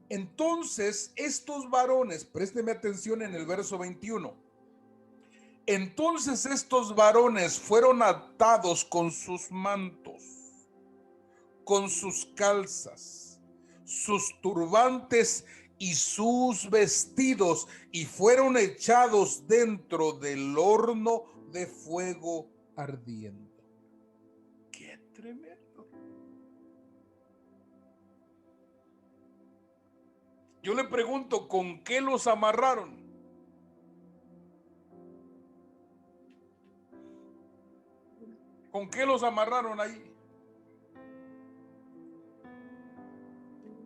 Entonces estos varones, présteme atención en el verso 21, entonces estos varones fueron atados con sus mantos, con sus calzas, sus turbantes y sus vestidos, y fueron echados dentro del horno de fuego ardiendo. ¡Qué tremendo! Yo le pregunto, ¿con qué los amarraron? ¿Con qué los amarraron ahí?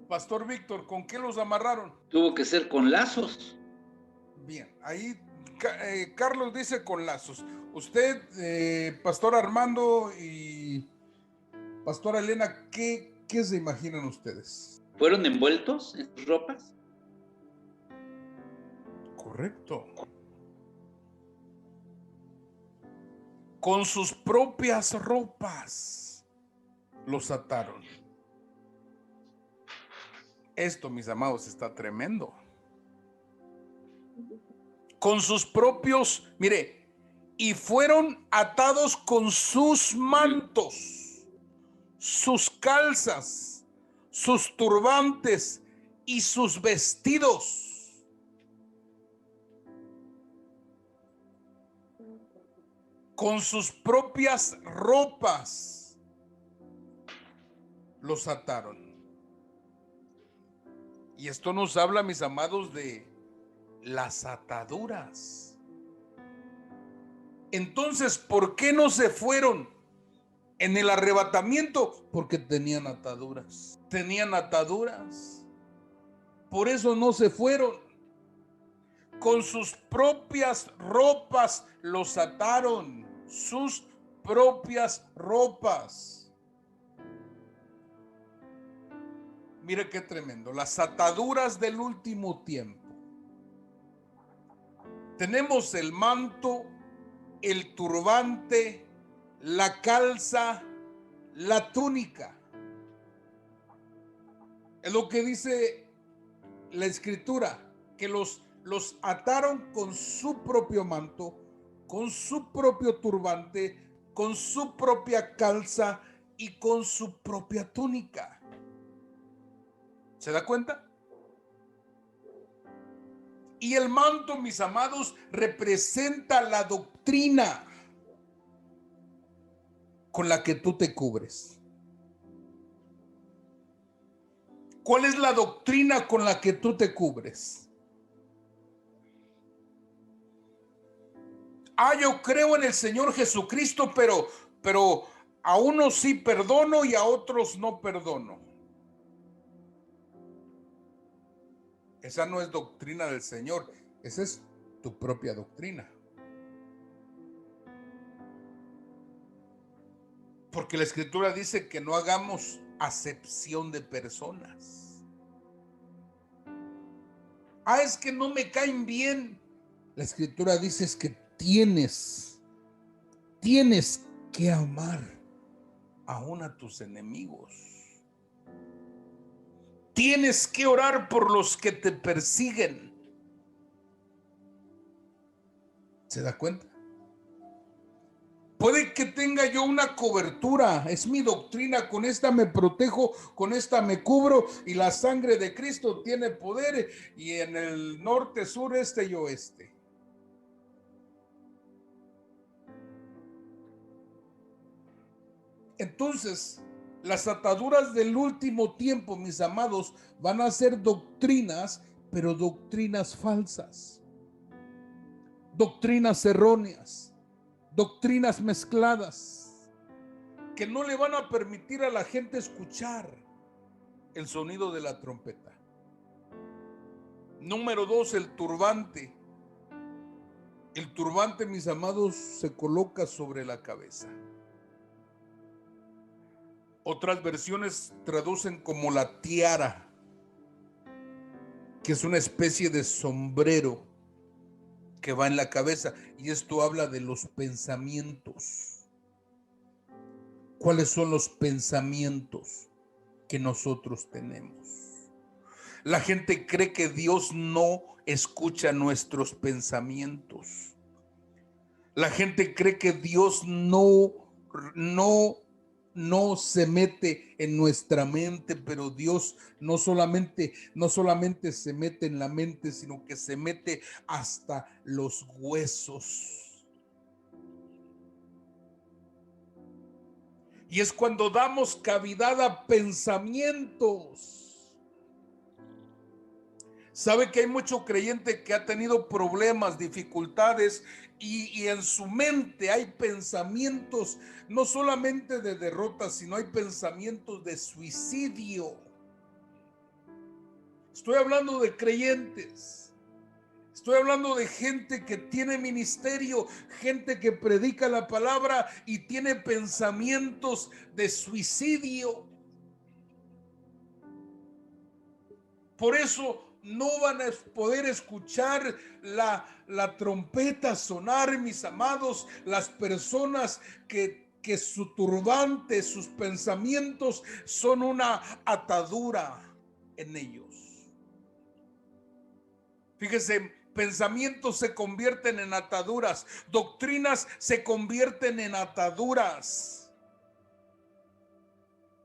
Pastor Víctor, ¿con qué los amarraron? Tuvo que ser con lazos. Bien, ahí Carlos dice con lazos. Usted, Pastor Armando y Pastora Elena, ¿qué se imaginan ustedes? ¿Fueron envueltos en sus ropas? Correcto. Con sus propias ropas los ataron. Esto, mis amados, está tremendo. Con sus propios, mire, y fueron atados con sus mantos, sus calzas, sus turbantes y sus vestidos. Con sus propias ropas los ataron. Y esto nos habla, mis amados, de las ataduras. Entonces, ¿por qué no se fueron en el arrebatamiento? Porque tenían ataduras. Tenían ataduras. Por eso no se fueron. Con sus propias ropas los ataron. Sus propias ropas. Mire qué tremendo. Las ataduras del último tiempo. Tenemos el manto, el turbante, la calza, la túnica. Es lo que dice la escritura, que los ataron con su propio manto, con su propio turbante, con su propia calza y con su propia túnica. ¿Se da cuenta? Y el manto, mis amados, representa la doctrina con la que tú te cubres. ¿Cuál es la doctrina con la que tú te cubres? Yo creo en el Señor Jesucristo, pero a unos sí perdono y a otros no perdono. Esa no es doctrina del Señor, esa es tu propia doctrina. Porque la Escritura dice que no hagamos acepción de personas. Es que no me caen bien. La Escritura dice es que tienes que amar aún a tus enemigos. Tienes que orar por los que te persiguen. ¿Se da cuenta? Puede que tenga yo una cobertura, es mi doctrina, con esta me protejo, con esta me cubro, y la sangre de Cristo tiene poder, y en el norte, sur, este y oeste. Entonces, las ataduras del último tiempo, mis amados, van a ser doctrinas, pero doctrinas falsas, doctrinas erróneas, doctrinas mezcladas, que no le van a permitir a la gente escuchar el sonido de la trompeta. Número 2, el turbante. El turbante, mis amados, se coloca sobre la cabeza. Otras versiones traducen como la tiara, que es una especie de sombrero que va en la cabeza, y esto habla de los pensamientos. ¿Cuáles son los pensamientos que nosotros tenemos? La gente cree que Dios no escucha nuestros pensamientos. La gente cree que Dios no se mete en nuestra mente, pero Dios no solamente se mete en la mente, sino que se mete hasta los huesos. Y es cuando damos cavidad a pensamientos. Sabe que hay mucho creyente que ha tenido problemas, dificultades, y en su mente hay pensamientos no solamente de derrota, sino hay pensamientos de suicidio. Estoy hablando de creyentes, estoy hablando de gente que tiene ministerio, gente que predica la palabra y tiene pensamientos de suicidio. Por eso no van a poder escuchar la trompeta sonar, mis amados, las personas que su turbante, sus pensamientos son una atadura en ellos. Fíjese, pensamientos se convierten en ataduras, doctrinas se convierten en ataduras.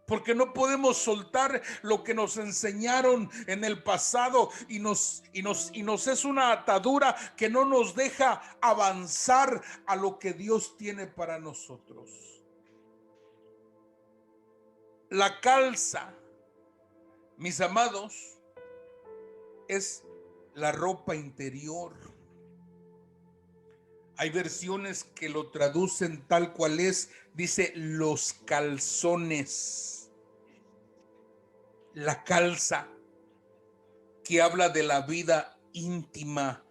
Porque no podemos soltar lo que nos enseñaron en el pasado y nos es una atadura que no nos deja avanzar a lo que Dios tiene para nosotros. La calza, mis amados, es la ropa interior. Hay versiones que lo traducen tal cual es, dice los calzones. La calza, que habla de la vida íntima,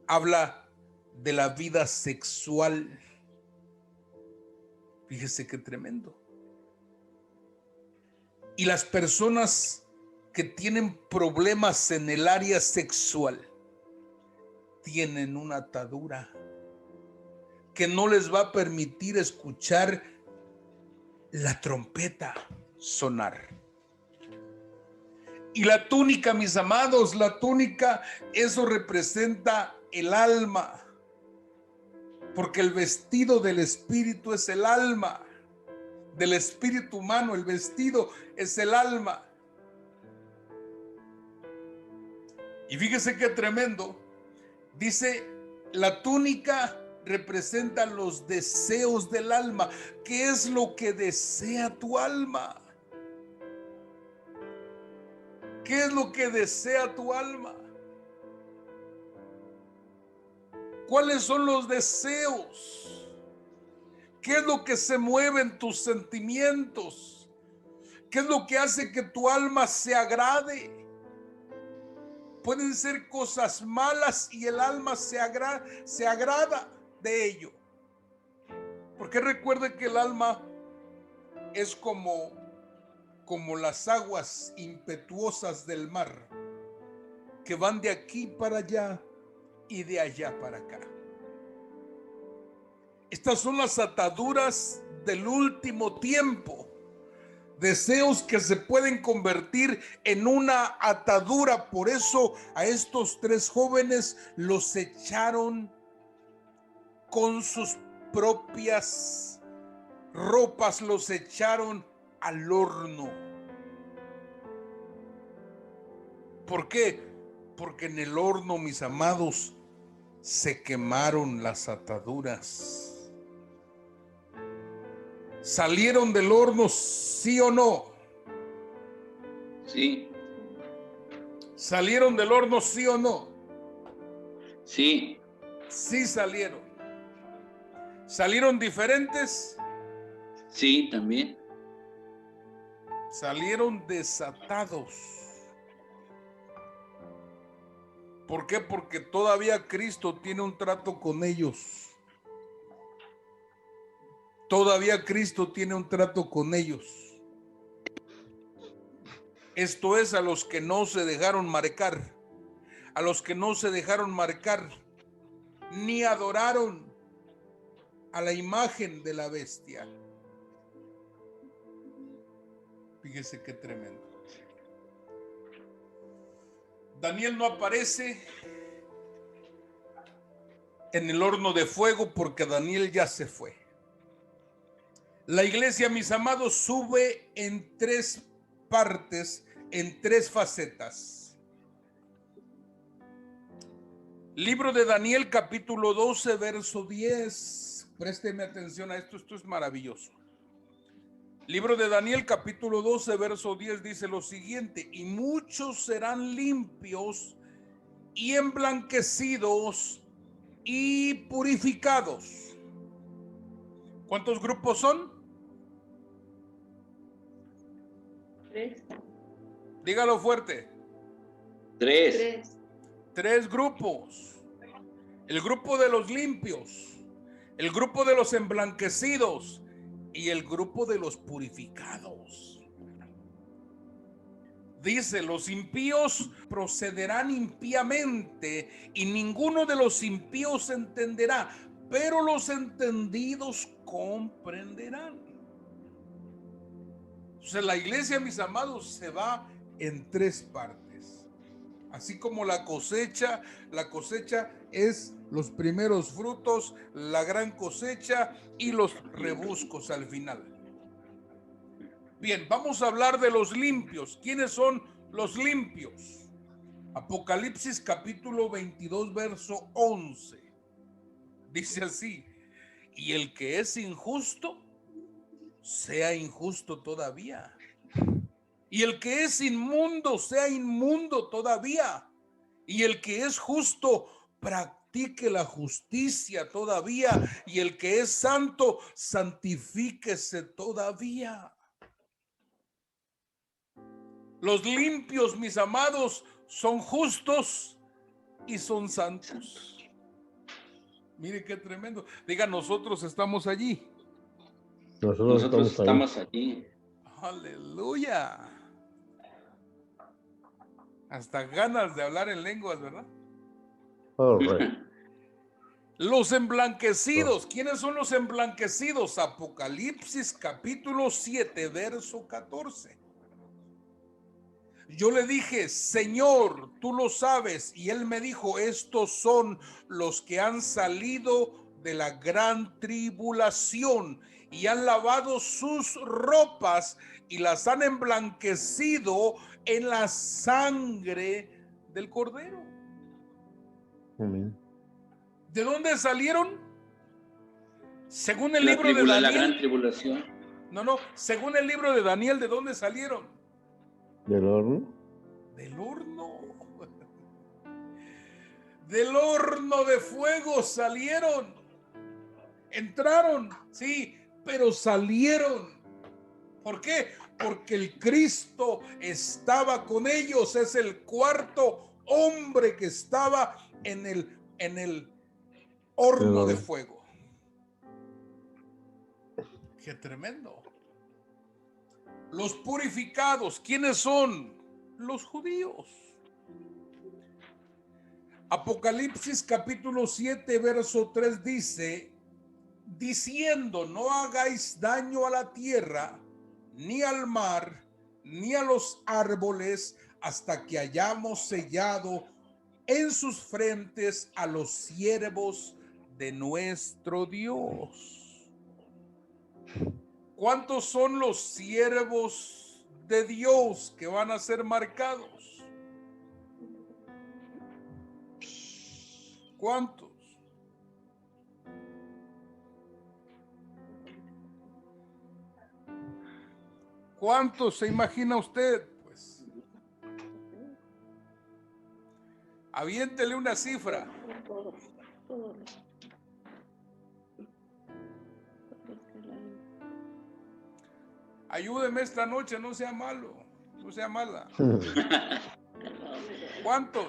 habla de la vida sexual. Fíjese qué tremendo. Y las personas que tienen problemas en el área sexual tienen una atadura que no les va a permitir escuchar la trompeta sonar. Y la túnica, mis amados, la túnica, eso representa el alma, porque el vestido del espíritu es el alma, del espíritu humano, el vestido es el alma. Y fíjese qué tremendo, dice, la túnica representa los deseos del alma. ¿Qué es lo que desea tu alma? ¿Qué es lo que desea tu alma? ¿Cuáles son los deseos? ¿Qué es lo que se mueve en tus sentimientos? ¿Qué es lo que hace que tu alma se agrade? Pueden ser cosas malas y el alma se agrada de ello. Porque recuerde que el alma es como las aguas impetuosas del mar, que van de aquí para allá y de allá para acá. Estas son las ataduras del último tiempo. Deseos que se pueden convertir en una atadura. Por eso a estos 3 jóvenes los echaron con sus propias ropas, los echaron al horno. ¿Por qué? Porque en el horno, mis amados, se quemaron las ataduras. ¿Salieron del horno, sí o no? Sí. ¿Salieron del horno, sí o no? Sí. Sí salieron. ¿Salieron diferentes? Sí, también. Salieron desatados. ¿Por qué? Porque todavía Cristo tiene un trato con ellos. Todavía Cristo tiene un trato con ellos. Esto es, a los que no se dejaron marcar, a los que no se dejaron marcar, ni adoraron a la imagen de la bestia. Fíjese qué tremendo. Daniel no aparece en el horno de fuego porque Daniel ya se fue. La iglesia, mis amados, sube en 3 partes, en 3 facetas. Libro de Daniel, capítulo 12, verso 10. Présteme atención a esto, esto es maravilloso. Libro de Daniel, capítulo 12, verso 10 dice lo siguiente: y muchos serán limpios y emblanquecidos y purificados. ¿Cuántos grupos son? 3. Dígalo fuerte. 3. 3 grupos. El grupo de los limpios, el grupo de los emblanquecidos y el grupo de los purificados. Dice: los impíos procederán impíamente y ninguno de los impíos entenderá, pero los entendidos comprenderán. Entonces la iglesia, mis amados, se va en 3 partes. Así como la cosecha es los primeros frutos, la gran cosecha y los rebuscos al final. Bien, vamos a hablar de los limpios. ¿Quiénes son los limpios? Apocalipsis capítulo 22, verso 11. Dice así: y el que es injusto, sea injusto todavía. Y el que es inmundo, sea inmundo todavía. Y el que es justo, practique la justicia todavía. Y el que es santo, santifíquese todavía. Los limpios, mis amados, son justos y son santos. Mire qué tremendo. Diga: nosotros estamos allí. Nosotros estamos allí. Aleluya. Hasta ganas de hablar en lenguas, ¿verdad? Los emblanquecidos. ¿Quiénes son los emblanquecidos? Apocalipsis capítulo 7, verso 14. Yo le dije: Señor, tú lo sabes. Y él me dijo: estos son los que han salido de la gran tribulación y han lavado sus ropas y las han emblanquecido en la sangre del Cordero. Amén. ¿De dónde salieron? Según el libro de Daniel. La gran tribulación. No, según el libro de Daniel, ¿de dónde salieron? ¿Del horno? Del horno. Del horno de fuego salieron. Entraron, sí, pero salieron. ¿Por qué? Porque el Cristo estaba con ellos. Es el cuarto hombre que estaba en el horno de fuego. Qué tremendo. Los purificados, ¿quiénes son? Los judíos. Apocalipsis capítulo 7, verso 3 dice, diciendo, no hagáis daño a la tierra, ni al mar, ni a los árboles, hasta que hayamos sellado en sus frentes a los siervos de nuestro Dios. ¿Cuántos son los siervos de Dios que van a ser marcados? ¿Cuántos? ¿Cuántos se imagina usted? Pues aviéntele una cifra. Ayúdeme esta noche, no sea malo, no sea mala. ¿Cuántos?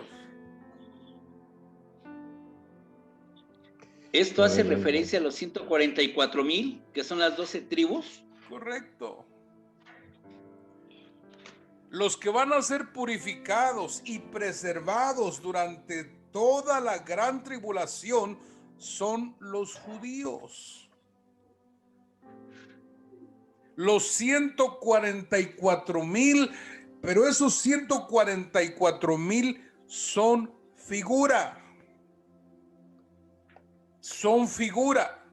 Esto hace referencia a los 144,000, que son las 12 tribus. Correcto. Los que van a ser purificados y preservados durante toda la gran tribulación son los judíos. Los 144,000, pero esos 144,000 son figura. Son figura.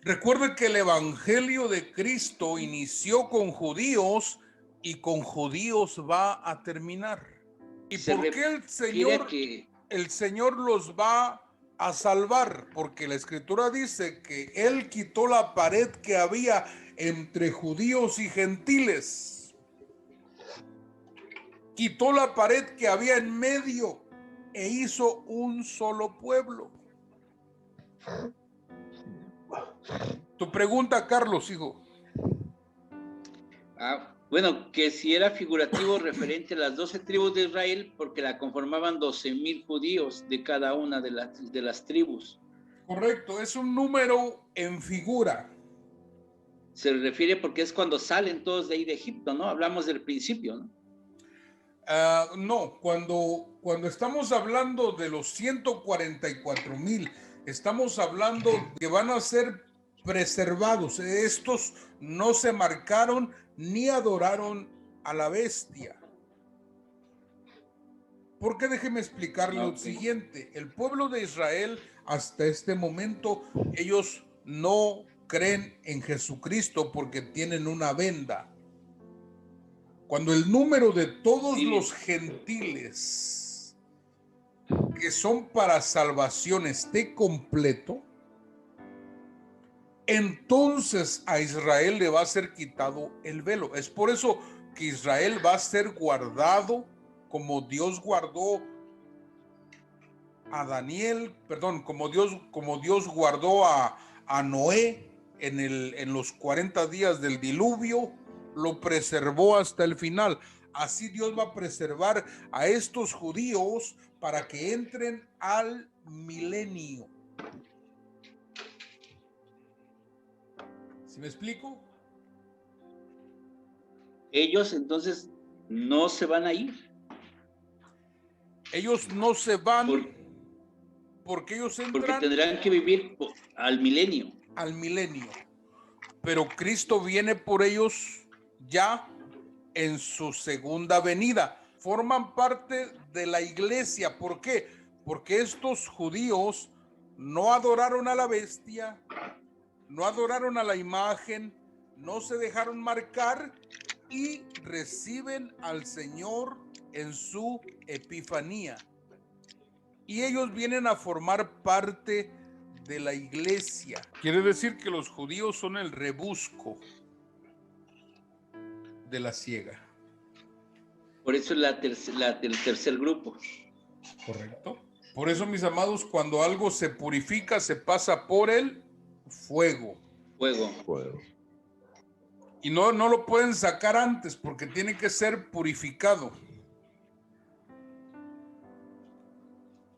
Recuerde que el evangelio de Cristo inició con judíos y con judíos va a terminar. ¿Y por qué el Señor los va a salvar? Porque la Escritura dice que Él quitó la pared que había entre judíos y gentiles. Quitó la pared que había en medio e hizo un solo pueblo. Tu pregunta, Carlos, hijo. Bueno, que si era figurativo referente a las 12 tribus de Israel, porque la conformaban 12,000 judíos de cada una de las tribus. Correcto, es un número en figura. Se refiere porque es cuando salen todos de ahí de Egipto, ¿no? Hablamos del principio, ¿no? No, cuando estamos hablando de los 144,000, estamos hablando que van a ser preservados. Estos no se marcaron ni adoraron a la bestia. Porque déjeme explicarle lo siguiente. El pueblo de Israel, hasta este momento, ellos no creen en Jesucristo porque tienen una venda. Cuando el número de todos los gentiles que son para salvación esté completo, entonces a Israel le va a ser quitado el velo. Es por eso que Israel va a ser guardado como Dios guardó a Daniel, perdón, como Dios guardó a Noé en los 40 días del diluvio, lo preservó hasta el final. Así Dios va a preservar a estos judíos para que entren al milenio. ¿Sí me explico? Ellos entonces no se van a ir. Ellos no se van porque ellos entran. Porque tendrán que vivir al milenio. Al milenio. Pero Cristo viene por ellos ya en su segunda venida. Forman parte de la iglesia. ¿Por qué? Porque estos judíos no adoraron a la bestia, no adoraron a la imagen, no se dejaron marcar y reciben al Señor en su epifanía. Y ellos vienen a formar parte de la iglesia. Quiere decir que los judíos son el rebusco de la siega. Por eso es el tercer grupo. Correcto. Por eso, mis amados, cuando algo se purifica, se pasa por el fuego. Fuego. Y no lo pueden sacar antes porque tiene que ser purificado.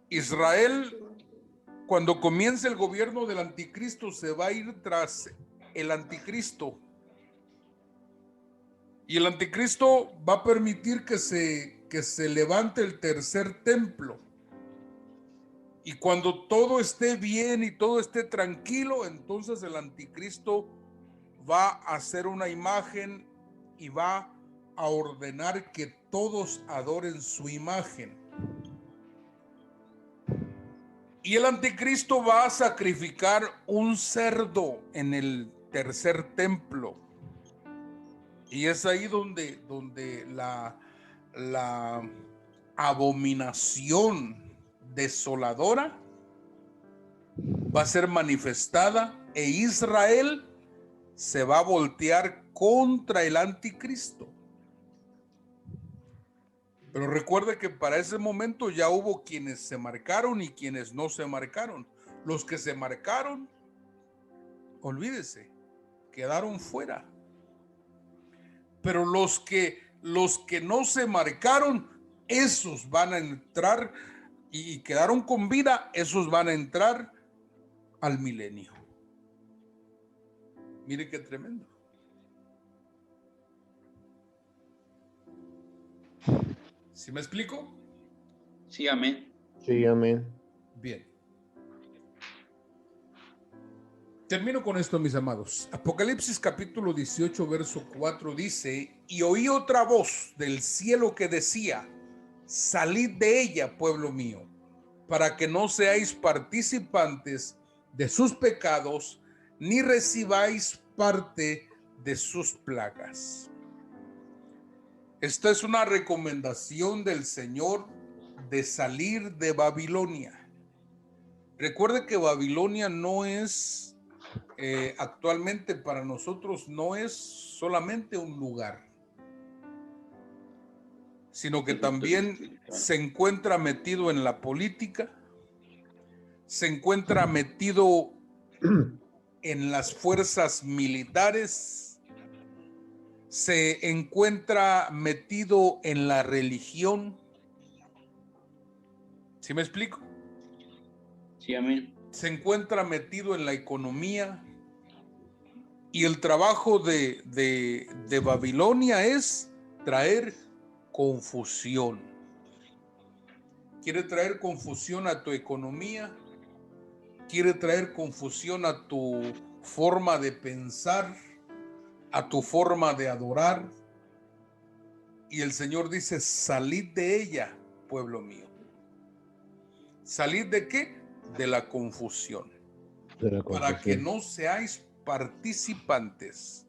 Israel, cuando comience el gobierno del anticristo, se va a ir tras el anticristo. Y el anticristo va a permitir que se levante el tercer templo. Y cuando todo esté bien y todo esté tranquilo, entonces el anticristo va a hacer una imagen y va a ordenar que todos adoren su imagen. Y el anticristo va a sacrificar un cerdo en el tercer templo. Y es ahí donde la abominación desoladora va a ser manifestada e Israel se va a voltear contra el anticristo. Pero recuerde que para ese momento ya hubo quienes se marcaron y quienes no se marcaron. Los que se marcaron, olvídese, quedaron fuera. Pero los que no se marcaron, esos van a entrar y quedaron con vida, esos van a entrar al milenio. Mire qué tremendo. ¿Sí me explico? Sí, amén. Sí, amén. Bien. Termino con esto, mis amados. Apocalipsis capítulo 18, verso 4 dice: y oí otra voz del cielo que decía: salid de ella, pueblo mío, para que no seáis participantes de sus pecados, ni recibáis parte de sus plagas. Esta es una recomendación del Señor de salir de Babilonia. Recuerde que Babilonia no es, actualmente para nosotros, no es solamente un lugar, sino que también se encuentra metido en la política, se encuentra metido en las fuerzas militares, se encuentra metido en la religión. ¿Sí me explico? Sí, amén. Se encuentra metido en la economía. Y el trabajo de Babilonia es traer confusión. Quiere traer confusión a tu economía, quiere traer confusión a tu forma de pensar, a tu forma de adorar. Y el Señor dice: salid de ella, pueblo mío. ¿Salid de qué? De la confusión. Para que no seáis participantes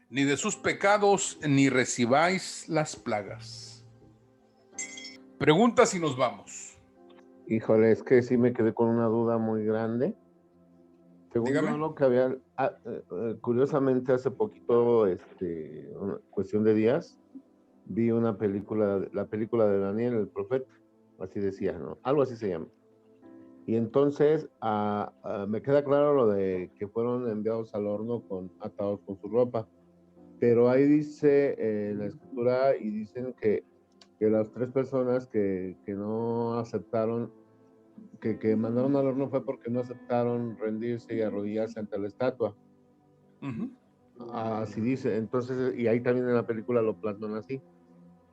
ni de sus pecados, ni recibáis las plagas. Pregunta si nos vamos. Híjole, es que sí me quedé con una duda muy grande. Según Dígame. yo, lo que había, curiosamente hace poquito, una cuestión de días, vi una película, la película de Daniel, el profeta, así decía, ¿no? Algo así se llama. Y entonces me queda claro lo de que fueron enviados al horno atados con su ropa. Pero ahí dice la escritura y dicen que las 3 personas que no aceptaron, que mandaron al horno fue porque no aceptaron rendirse y arrodillarse ante la estatua. Así dice. Entonces, y ahí también en la película lo plasman así.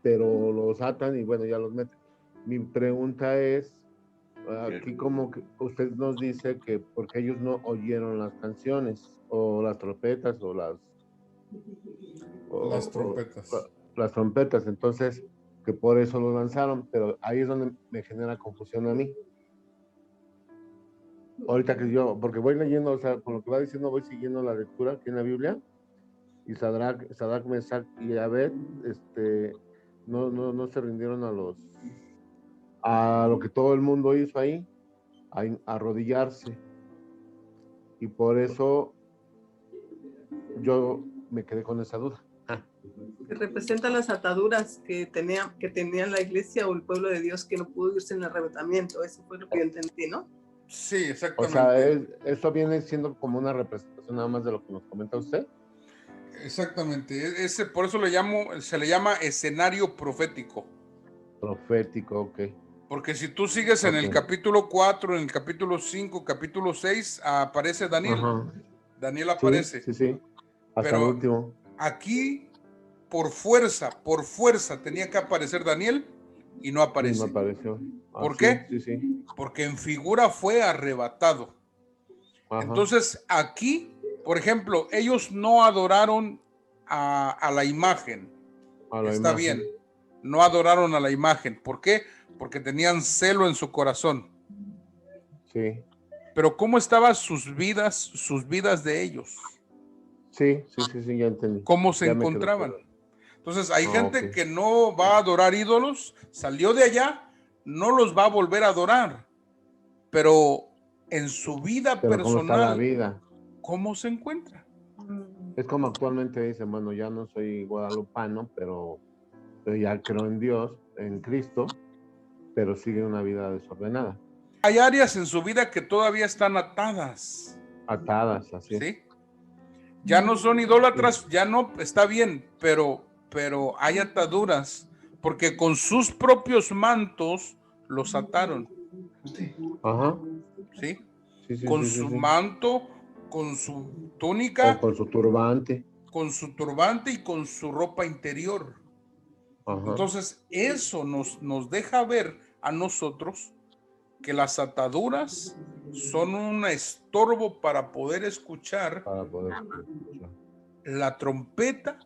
Pero los atan y bueno, ya los meten. Mi pregunta es, aquí como que usted nos dice que porque ellos no oyeron las canciones o las trompetas o las trompetas. Las trompetas, entonces que por eso lo lanzaron, pero ahí es donde me genera confusión a mí. Ahorita que yo, porque voy leyendo, o sea, con lo que va diciendo, voy siguiendo la lectura aquí en la Biblia, y Sadrach, Mesach y Abed, no se rindieron a lo que todo el mundo hizo ahí, a arrodillarse. Y por eso yo me quedé con esa duda. Que representa las ataduras que tenía la iglesia o el pueblo de Dios que no pudo irse en el arrebatamiento. Eso fue lo que yo entendí, ¿no? Sí, O exactamente. sea, esto viene siendo como una representación nada más de lo que nos comenta usted. Exactamente. Por eso se le llama escenario profético. Profético, ok. Porque si tú sigues en el capítulo 4, en el capítulo 5, capítulo 6, aparece Daniel. Ajá. Daniel aparece. Sí. Hasta pero el último. Aquí, por fuerza, tenía que aparecer Daniel y no aparece. Sí, no apareció. ¿Por qué? Sí. Porque en figura fue arrebatado. Ajá. Entonces, aquí, por ejemplo, ellos no adoraron a la imagen. Está bien. No adoraron a la imagen. ¿Por qué? Porque tenían celo en su corazón. Sí. Pero ¿cómo estaban sus vidas de ellos? Sí, ya entendí. ¿Cómo se encontraban? Entonces, hay gente que no va a adorar ídolos, salió de allá, no los va a volver a adorar. Pero en su vida personal, ¿cómo está la vida? ¿Cómo se encuentra? Es como actualmente dicen, bueno, ya no soy guadalupano, pero ya creo en Dios, en Cristo, pero sigue una vida desordenada. Hay áreas en su vida que todavía están atadas. Atadas, así. ¿Sí? Ya no son idólatras, ya no, está bien, pero hay ataduras, porque con sus propios mantos los ataron. Ajá. ¿Sí? Con su manto, con su túnica, o con su turbante. Con su turbante y con su ropa interior. Ajá. Entonces, eso nos deja ver a nosotros que las ataduras son un estorbo para poder escuchar la trompeta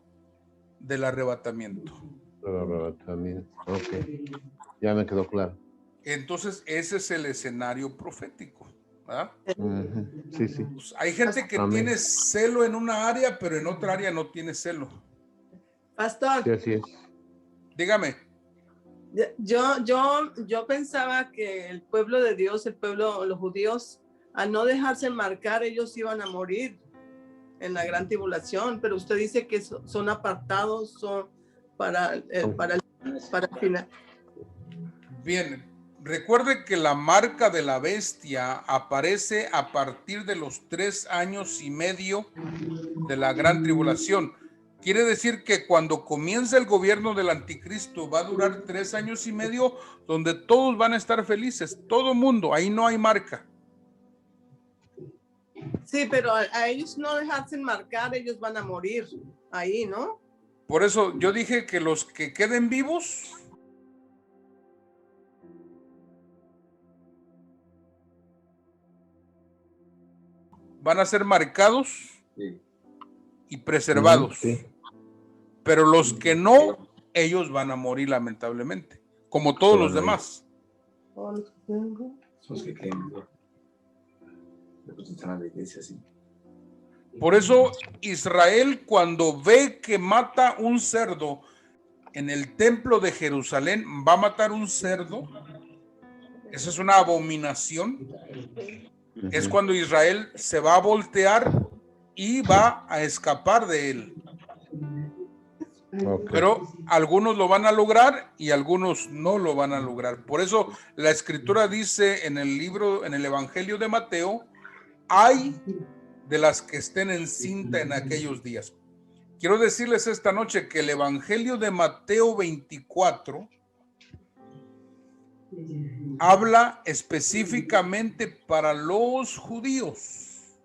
del arrebatamiento. Ok, ya me quedó claro. Entonces, ese es el escenario profético, ¿verdad? Sí. Pues hay gente que tiene celo en una área, pero en otra área no tiene celo. Pastor. Sí, así es. Dígame. Yo pensaba que el pueblo de Dios, los judíos, al no dejarse marcar, ellos iban a morir en la gran tribulación, pero usted dice que son apartados, son para el final. Bien, recuerde que la marca de la bestia aparece a partir de los 3 años y medio de la gran tribulación. Quiere decir que cuando comienza el gobierno del anticristo va a durar 3 años y medio donde todos van a estar felices, todo mundo, ahí no hay marca. Sí, pero a ellos no dejarse marcar, ellos van a morir ahí, ¿no? Por eso yo dije que los que queden vivos van a ser marcados y preservados. Sí. Pero los que no, ellos van a morir lamentablemente, como todos los demás. Los que creen. Por eso Israel, cuando ve que mata un cerdo en el templo de Jerusalén, va a matar un cerdo. Esa es una abominación. Es cuando Israel se va a voltear y va a escapar de él. Pero algunos lo van a lograr y algunos no lo van a lograr. Por eso la escritura dice en el Evangelio de Mateo, hay de las que estén encinta en aquellos días. Quiero decirles esta noche que el Evangelio de Mateo 24 habla específicamente para los judíos,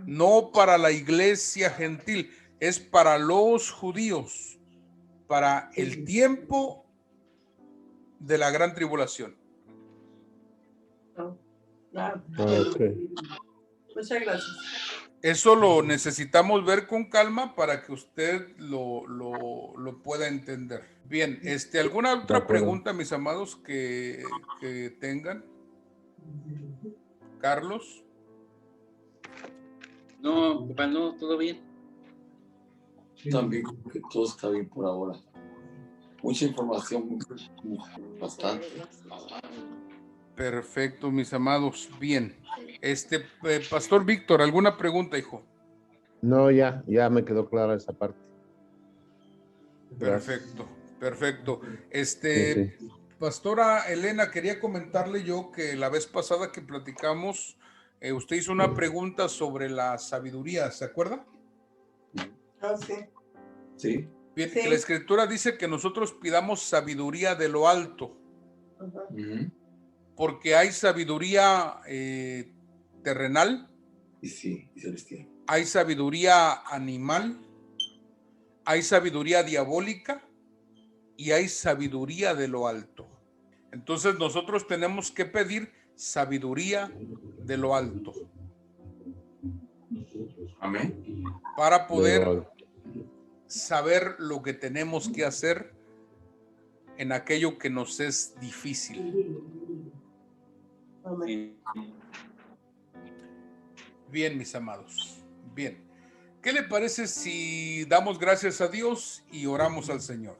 no para la iglesia gentil, es para los judíos, para el tiempo de la gran tribulación. Muchas gracias. Eso lo necesitamos ver con calma para que usted lo pueda entender. Bien, ¿alguna otra pregunta, mis amados, que tengan? Carlos. No, papá, no, todo bien. También que todo está bien por ahora. Mucha información, bastante. Perfecto, mis amados. Bien. Pastor Víctor, ¿alguna pregunta, hijo? No, ya me quedó clara esa parte. Perfecto, perfecto. Sí. Pastora Elena, quería comentarle yo que la vez pasada que platicamos, usted hizo una pregunta sobre la sabiduría, ¿se acuerda? Sí. Sí. Bien, Sí. que la Escritura dice que nosotros pidamos sabiduría de lo alto, porque hay sabiduría terrenal, Y sí, y celestial. hay sabiduría animal, hay sabiduría diabólica y hay sabiduría de lo alto. Entonces nosotros tenemos que pedir sabiduría de lo alto. Amén. Para poder saber lo que tenemos que hacer en aquello que nos es difícil. Amén. Bien, mis amados. Bien. ¿Qué le parece si damos gracias a Dios y oramos al Señor?